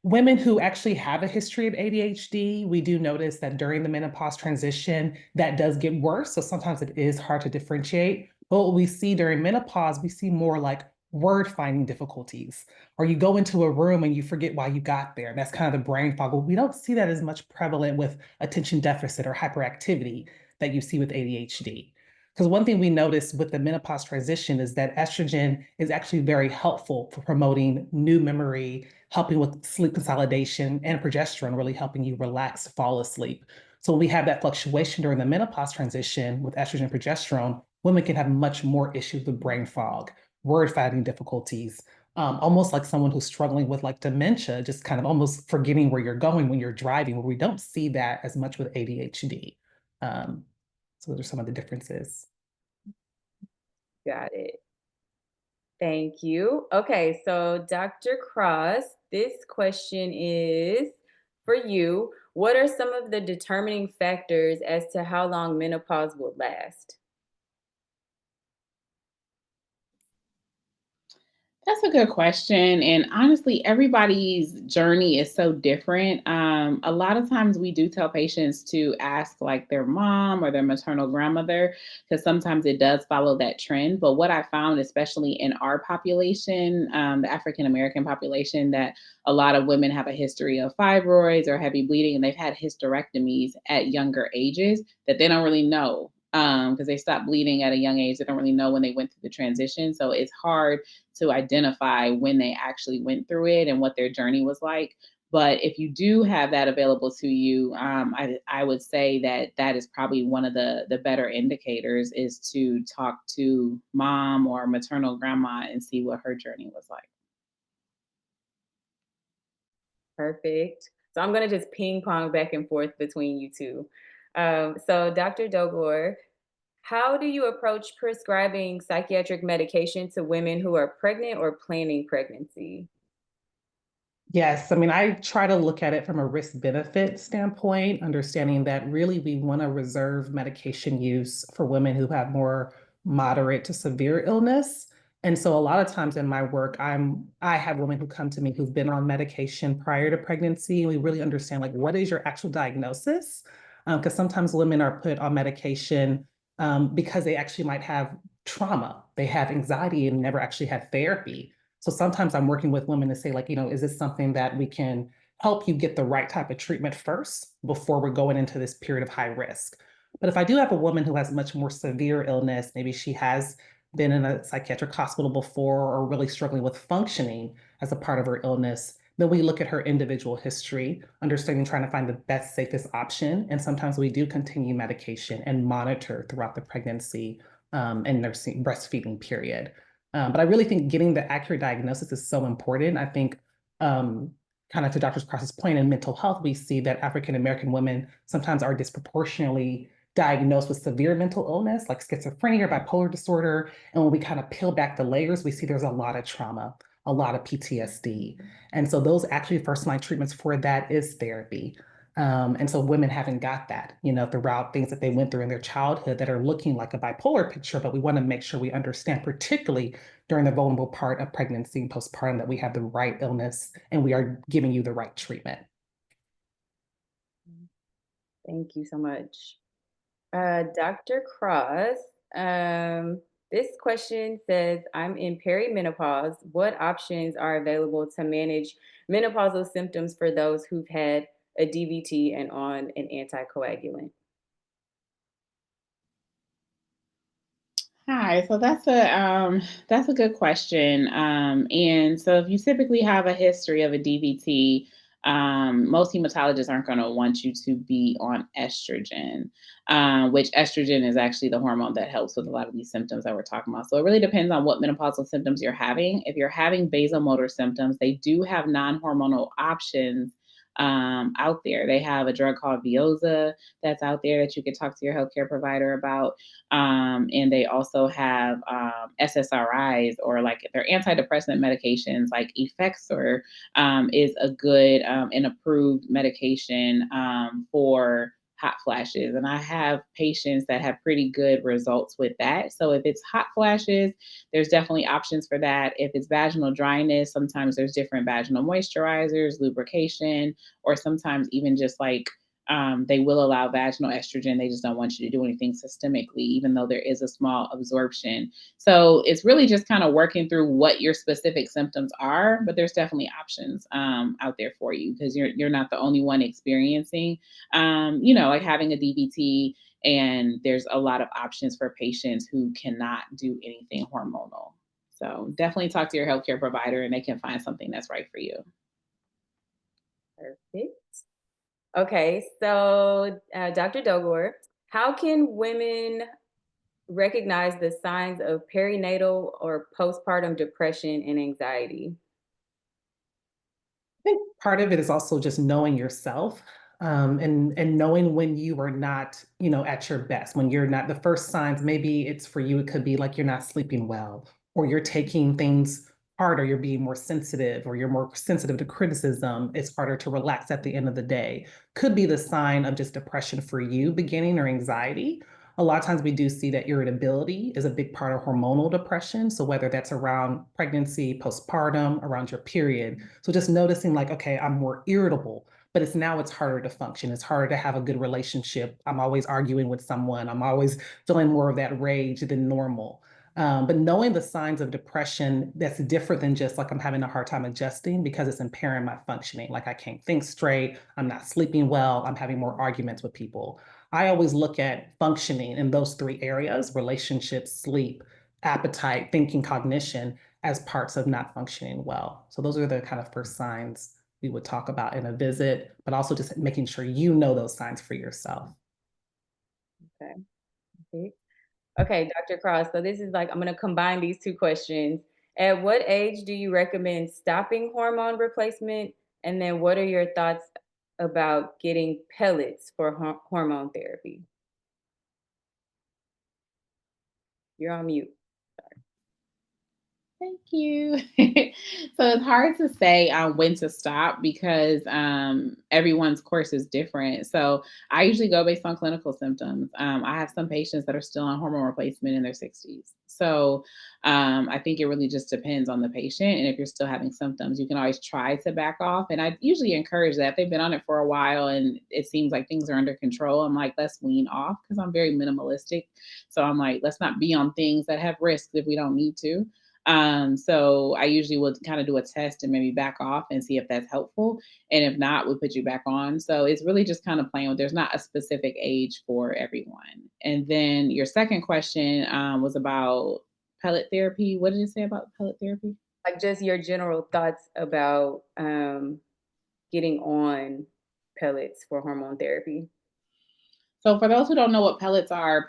Women who actually have a history of ADHD, we do notice that during the menopause transition, that does get worse. So sometimes it is hard to differentiate. But what we see during menopause, we see more like word finding difficulties, or you go into a room and you forget why you got there. That's kind of the brain fog. But we don't see that as much prevalent with attention deficit or hyperactivity that you see with ADHD. Because one thing we noticed with the menopause transition is that estrogen is actually very helpful for promoting new memory, helping with sleep consolidation, and progesterone really helping you relax, fall asleep. So when we have that fluctuation during the menopause transition with estrogen and progesterone, women can have much more issues with brain fog, word finding difficulties, almost like someone who's struggling with like dementia, just kind of almost forgetting where you're going when you're driving, where we don't see that as much with ADHD. So those are some of the differences. Got it. Thank you. Okay, so Dr. Cross, this question is for you. What are some of the determining factors as to how long menopause will last? That's a good question. And honestly, everybody's journey is so different. A lot of times we do tell patients to ask like their mom or their maternal grandmother, because sometimes it does follow that trend. But what I found, especially in our population, the African American population, that a lot of women have a history of fibroids or heavy bleeding, and they've had hysterectomies at younger ages that they don't really know. Because they stopped bleeding at a young age. They don't really know when they went through the transition. So it's hard to identify when they actually went through it and what their journey was like. But if you do have that available to you, I would say that that is probably one of the better indicators, is to talk to mom or maternal grandma and see what her journey was like. Perfect. So I'm going to just ping pong back and forth between you two. So, Dr. Doghor, how do you approach prescribing psychiatric medication to women who are pregnant or planning pregnancy? Yes, I mean, I try to look at it from a risk benefit standpoint, understanding that really we want to reserve medication use for women who have more moderate to severe illness. And so a lot of times in my work, I have women who come to me who've been on medication prior to pregnancy, and we really understand like what is your actual diagnosis? Because sometimes women are put on medication because they actually might have trauma, they have anxiety and never actually had therapy. So sometimes I'm working with women to say, like, is this something that we can help you get the right type of treatment first before we're going into this period of high risk? But if I do have a woman who has much more severe illness, maybe she has been in a psychiatric hospital before or really struggling with functioning as a part of her illness, then we look at her individual history, understanding, trying to find the best, safest option. And sometimes we do continue medication and monitor throughout the pregnancy and nursing breastfeeding period. But I really think getting the accurate diagnosis is so important. I think, kind of to Dr. Cross's point, in mental health, we see that African American women sometimes are disproportionately diagnosed with severe mental illness, like schizophrenia or bipolar disorder. And when we kind of peel back the layers, we see there's a lot of trauma, a lot of PTSD. And so those actually first line treatments for that is therapy. And so women haven't got that, throughout things that they went through in their childhood that are looking like a bipolar picture, but we want to make sure we understand, particularly during the vulnerable part of pregnancy and postpartum, that we have the right illness and we are giving you the right treatment. Thank you so much. Dr. Cross, this question says, I'm in perimenopause. What options are available to manage menopausal symptoms for those who've had a DVT and on an anticoagulant? Hi, so that's a good question. And so if you typically have a history of a DVT, most hematologists aren't going to want you to be on estrogen, which estrogen is actually the hormone that helps with a lot of these symptoms that we're talking about. So it really depends on what menopausal symptoms you're having. If you're having vasomotor symptoms, they do have non-hormonal options out there. They have a drug called Veoza that's out there that you could talk to your healthcare provider about. And they also have SSRIs, or like their antidepressant medications, like Effexor is a good and approved medication for hot flashes. And I have patients that have pretty good results with that. So if it's hot flashes, there's definitely options for that. If it's vaginal dryness, sometimes there's different vaginal moisturizers, lubrication, or sometimes even just like they will allow vaginal estrogen. They just don't want you to do anything systemically, even though there is a small absorption. So it's really just kind of working through what your specific symptoms are, but there's definitely options out there for you, because you're not the only one experiencing, like having a DVT. And there's a lot of options for patients who cannot do anything hormonal. So definitely talk to your healthcare provider, and they can find something that's right for you. Perfect. Okay, so Dr. Doghor, how can women recognize the signs of perinatal or postpartum depression and anxiety? I think part of it is also just knowing yourself, and knowing when you are not, at your best, when you're not the first signs, maybe it's for you, it could be like you're not sleeping well, or you're taking things harder, you're being more sensitive, or you're more sensitive to criticism. It's harder to relax at the end of the day. Could be the sign of just depression for you beginning or anxiety. A lot of times we do see that irritability is a big part of hormonal depression. So whether that's around pregnancy, postpartum, around your period. So just noticing like, okay, I'm more irritable, but it's harder to function. It's harder to have a good relationship. I'm always arguing with someone. I'm always feeling more of that rage than normal. But knowing the signs of depression, that's different than just like I'm having a hard time adjusting because it's impairing my functioning. Like I can't think straight, I'm not sleeping well, I'm having more arguments with people. I always look at functioning in those three areas: relationships, sleep, appetite, thinking, cognition as parts of not functioning well. So those are the kind of first signs we would talk about in a visit, but also just making sure you know those signs for yourself. Okay. Okay. Okay, Dr. Cross. So this is like, I'm going to combine these two questions. At what age do you recommend stopping hormone replacement? And then what are your thoughts about getting pellets for hormone therapy? You're on mute. Thank you. So it's hard to say when to stop because everyone's course is different. So I usually go based on clinical symptoms. I have some patients that are still on hormone replacement in their 60s. So I think it really just depends on the patient. And if you're still having symptoms, you can always try to back off. And I usually encourage that. If they've been on it for a while and it seems like things are under control, I'm like, let's wean off because I'm very minimalistic. So I'm like, let's not be on things that have risks if we don't need to. So I usually would kind of do a test and maybe back off and see if that's helpful. And if not, we'll put you back on. So it's really just kind of playing with, there's not a specific age for everyone. And then your second question was about pellet therapy. What did it say about pellet therapy? Like just your general thoughts about getting on pellets for hormone therapy. So for those who don't know what pellets are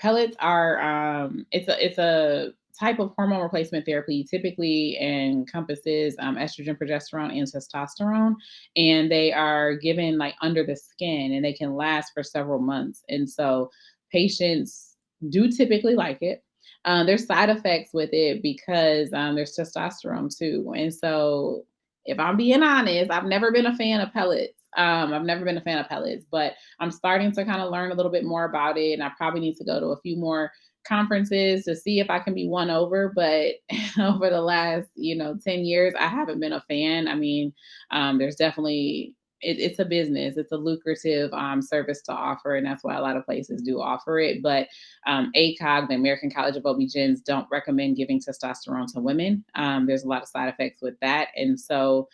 it's a type of hormone replacement therapy typically encompasses estrogen, progesterone, and testosterone, and they are given like under the skin, and they can last for several months. And so patients do typically like it. There's side effects with it because there's testosterone too, and so if I'm being honest, I've never been a fan of pellets. I've never been a fan of pellets, but I'm starting to kind of learn a little bit more about it. And I probably need to go to a few more conferences to see if I can be won over. But over the last, 10 years, I haven't been a fan. I mean, there's definitely, it's a business, it's a lucrative service to offer. And that's why a lot of places do offer it. But ACOG, the American College of OB-GYNs, don't recommend giving testosterone to women. There's a lot of side effects with that. And so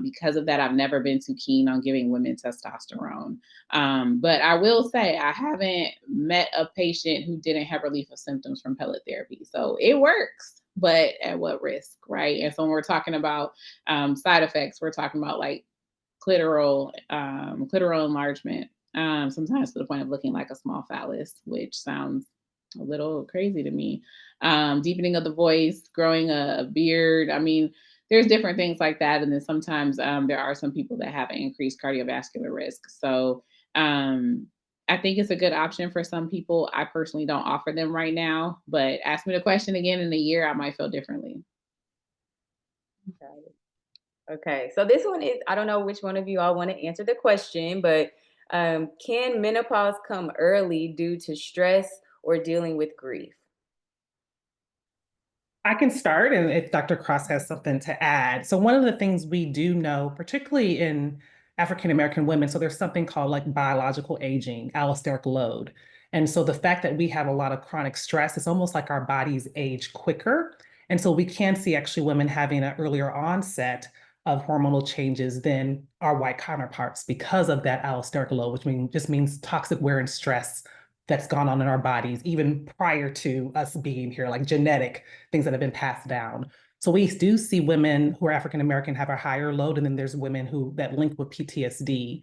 because of that, I've never been too keen on giving women testosterone. But I will say I haven't met a patient who didn't have relief of symptoms from pellet therapy. So it works, but at what risk, right? And so when we're talking about side effects, we're talking about like clitoral enlargement, sometimes to the point of looking like a small phallus, which sounds a little crazy to me. Deepening of the voice, growing a beard. I mean, there's different things like that. And then sometimes there are some people that have an increased cardiovascular risk. So I think it's a good option for some people. I personally don't offer them right now, but ask me the question again in a year, I might feel differently. Got it. Okay, so this one is, I don't know which one of you all want to answer the question, but can menopause come early due to stress or dealing with grief? I can start, and if Dr. Cross has something to add. So one of the things we do know, particularly in African American women, so there's something called like biological aging, allosteric load. And so the fact that we have a lot of chronic stress, it's almost like our bodies age quicker. And so we can see actually women having an earlier onset of hormonal changes than our white counterparts because of that allosteric load, which just means toxic wear and stress that's gone on in our bodies, even prior to us being here, like genetic things that have been passed down. So we do see women who are African American have a higher load, and then there's women who that link with PTSD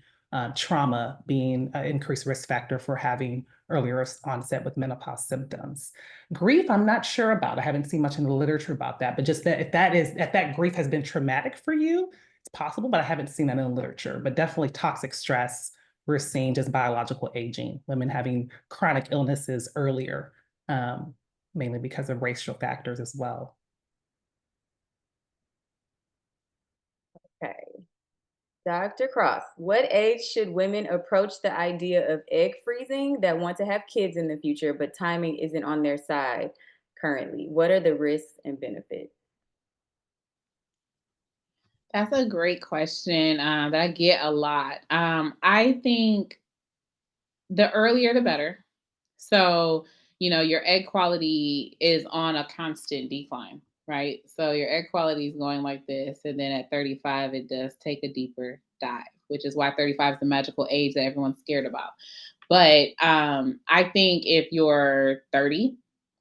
trauma being an increased risk factor for having earlier onset with menopause symptoms. Grief, I'm not sure about. I haven't seen much in the literature about that, but just that if that grief has been traumatic for you, it's possible, but I haven't seen that in the literature. But definitely toxic stress, we're seeing just biological aging, women having chronic illnesses earlier, mainly because of racial factors as well. Okay. Dr. Cross, what age should women approach the idea of egg freezing that want to have kids in the future, but timing isn't on their side currently? What are the risks and benefits? That's a great question that I get a lot. I think the earlier the better. So, your egg quality is on a constant decline, right? So your egg quality is going like this. And then at 35, it does take a deeper dive, which is why 35 is the magical age that everyone's scared about. But I think if you're 30,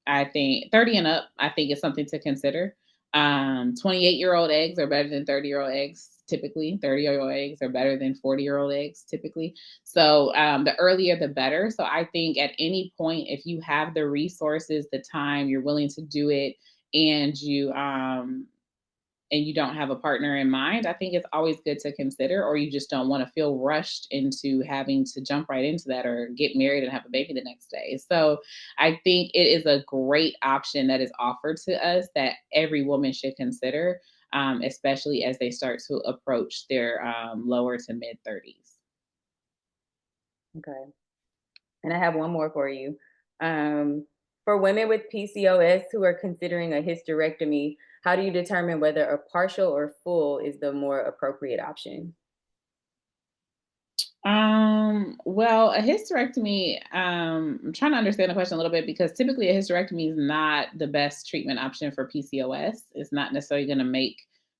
I think 30 and up, I think is something to consider. 28-year-old eggs are better than 30-year-old eggs. Typically, 30-year-old eggs are better than 40-year-old eggs. Typically, so the earlier the better. So I think at any point, if you have the resources, the time, you're willing to do it, and you don't have a partner in mind, I think it's always good to consider, or you just don't want to feel rushed into having to jump right into that or get married and have a baby the next day. So I think it is a great option that is offered to us that every woman should consider, especially as they start to approach their lower to mid 30s. Okay. And I have one more for you. Um, for women with PCOS who are considering a hysterectomy, how do you determine whether a partial or full is the more appropriate option? Well, a hysterectomy, I'm trying to understand the question a little bit because typically a hysterectomy is not the best treatment option for PCOS. It's not necessarily going to make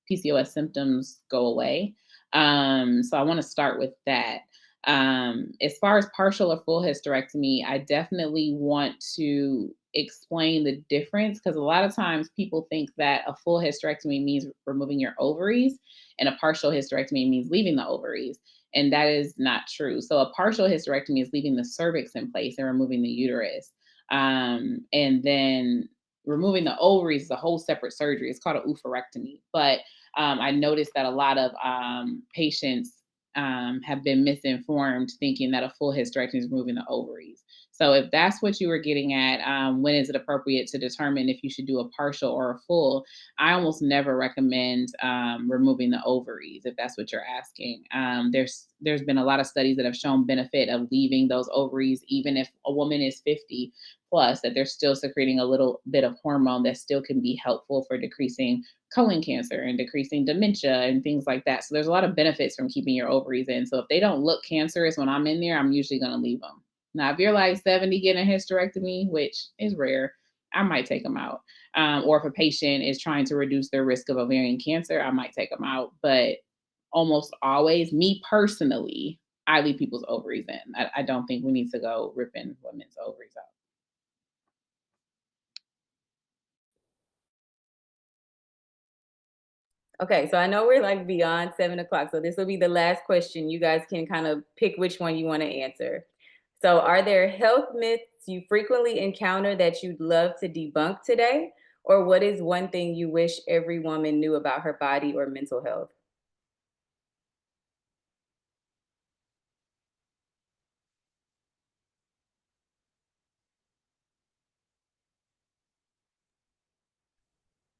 PCOS symptoms go away. So I want to start with that. As far as partial or full hysterectomy, I definitely want to explain the difference because a lot of times people think that a full hysterectomy means removing your ovaries and a partial hysterectomy means leaving the ovaries. And that is not true. So a partial hysterectomy is leaving the cervix in place and removing the uterus. And then removing the ovaries is a whole separate surgery. It's called a oophorectomy. But I noticed that a lot of patients have been misinformed thinking that a full hysterectomy is removing the ovaries. So if that's what you were getting at, when is it appropriate to determine if you should do a partial or a full? I almost never recommend removing the ovaries if that's what you're asking. There's been a lot of studies that have shown benefit of leaving those ovaries, even if a woman is 50 plus, that they're still secreting a little bit of hormone that still can be helpful for decreasing colon cancer and decreasing dementia and things like that. So there's a lot of benefits from keeping your ovaries in. So if they don't look cancerous when I'm in there, I'm usually going to leave them. Now, if you're like 70 getting a hysterectomy, which is rare, I might take them out. Or if a patient is trying to reduce their risk of ovarian cancer, I might take them out. But almost always, me personally, I leave people's ovaries in. I don't think we need to go ripping women's ovaries out. Okay, so I know we're like beyond 7 o'clock, so this will be the last question. You guys can kind of pick which one you want to answer. So, are there health myths you frequently encounter that you'd love to debunk today? Or what is one thing you wish every woman knew about her body or mental health?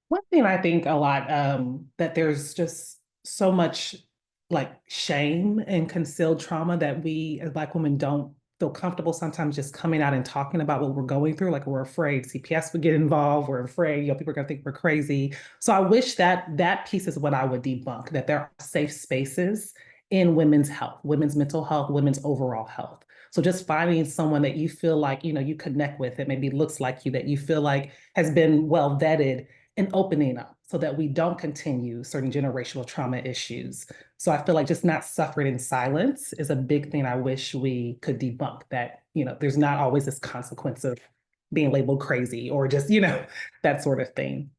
One thing I think a lot that there's just so much like shame and concealed trauma that we as Black women don't feel comfortable sometimes just coming out and talking about what we're going through. Like we're afraid CPS would get involved. We're afraid, people are gonna think we're crazy. So I wish that that piece is what I would debunk, that there are safe spaces in women's health, women's mental health, women's overall health. So just finding someone that you feel like, you connect with, that maybe looks like you, that you feel like has been well vetted and opening up so that we don't continue certain generational trauma issues. So I feel like just not suffering in silence is a big thing I wish we could debunk, that, there's not always this consequence of being labeled crazy or just, that sort of thing.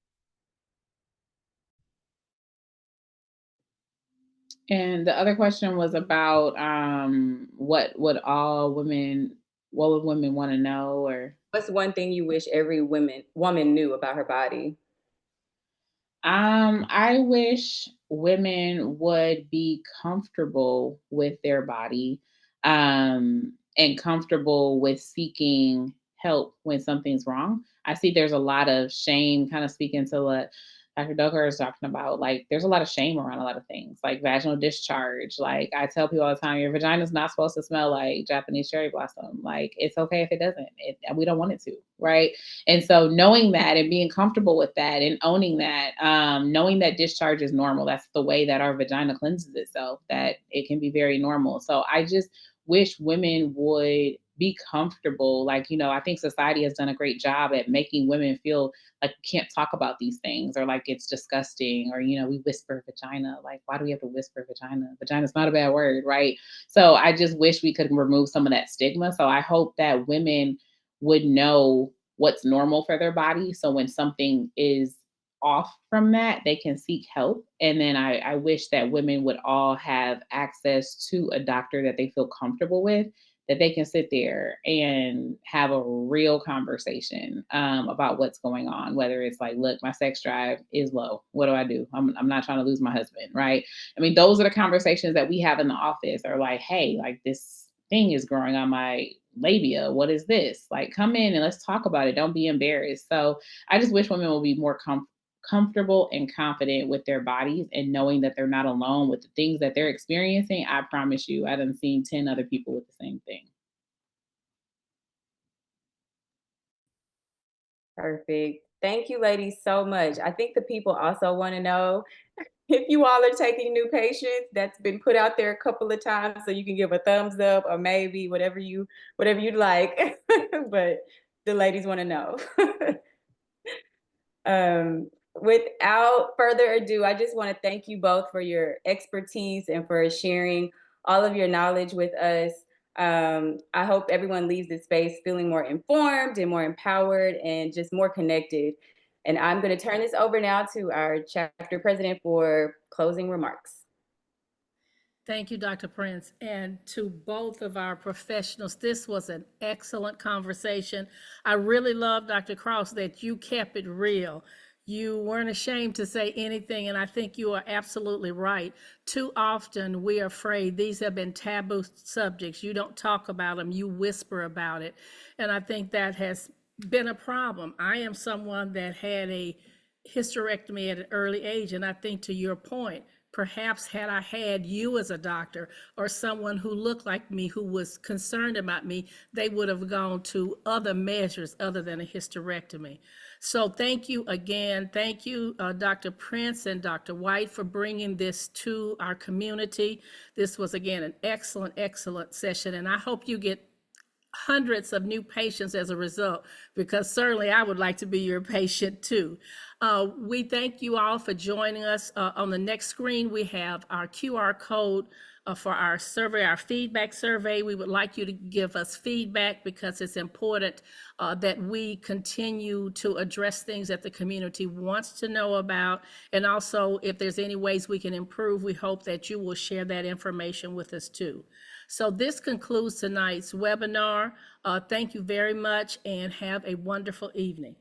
And the other question was about what would women want to know, or What's one thing you wish every woman knew about her body? I wish women would be comfortable with their body, and comfortable with seeking help when something's wrong. I see there's a lot of shame, kind of speaking to what Dr. Doghor is talking about. Like, there's a lot of shame around a lot of things, like vaginal discharge. Like, I tell people all the time, your vagina's not supposed to smell like Japanese cherry blossom. Like, it's okay if it doesn't. We don't want it to, right? And so knowing that and being comfortable with that and owning that, knowing that discharge is normal, that's the way that our vagina cleanses itself, that it can be very normal. So I just wish women would be comfortable. Like, I think society has done a great job at making women feel like we can't talk about these things, or like it's disgusting, or, we whisper vagina. Like, why do we have to whisper vagina? Vagina's not a bad word, right? So I just wish we could remove some of that stigma. So I hope that women would know what's normal for their body. So when something is off from that, they can seek help. And then I wish that women would all have access to a doctor that they feel comfortable with, that they can sit there and have a real conversation about what's going on. Whether it's like, look, my sex drive is low. What do I do? I'm not trying to lose my husband, right? I mean, those are the conversations that we have in the office. Or like, hey, like this thing is growing on my labia. What is this? Like, come in and let's talk about it. Don't be embarrassed. So I just wish women would be more comfortable and confident with their bodies, and knowing that they're not alone with the things that they're experiencing. I promise you, I done seen 10 other people with the same thing. Perfect. Thank you, ladies, so much. I think the people also want to know if you all are taking new patients. That's been put out there a couple of times, so you can give a thumbs up or maybe whatever you'd like. But the ladies want to know. Without further ado, I just want to thank you both for your expertise and for sharing all of your knowledge with us. I hope everyone leaves this space feeling more informed and more empowered and just more connected. And I'm going to turn this over now to our chapter president for closing remarks. Thank you, Dr. Prince. And to both of our professionals, this was an excellent conversation. I really love, Dr. Cross, that you kept it real. You weren't ashamed to say anything, and I think you are absolutely right. Too often we are afraid. These have been taboo subjects. You don't talk about them, you whisper about it. And I think that has been a problem. I am someone that had a hysterectomy at an early age, and I think to your point, perhaps had I had you as a doctor or someone who looked like me who was concerned about me, they would have gone to other measures other than a hysterectomy. So thank you again. Thank you, Dr. Prince and Dr. White, for bringing this to our community. This was, again, an excellent, excellent session, and I hope you get hundreds of new patients as a result, because certainly I would like to be your patient too. We thank you all for joining us. On the next screen, we have our QR code for our survey, our feedback survey. We would like you to give us feedback, because it's important that we continue to address things that the community wants to know about. And also, if there's any ways we can improve, we hope that you will share that information with us too. So this concludes tonight's webinar. Thank you very much and have a wonderful evening.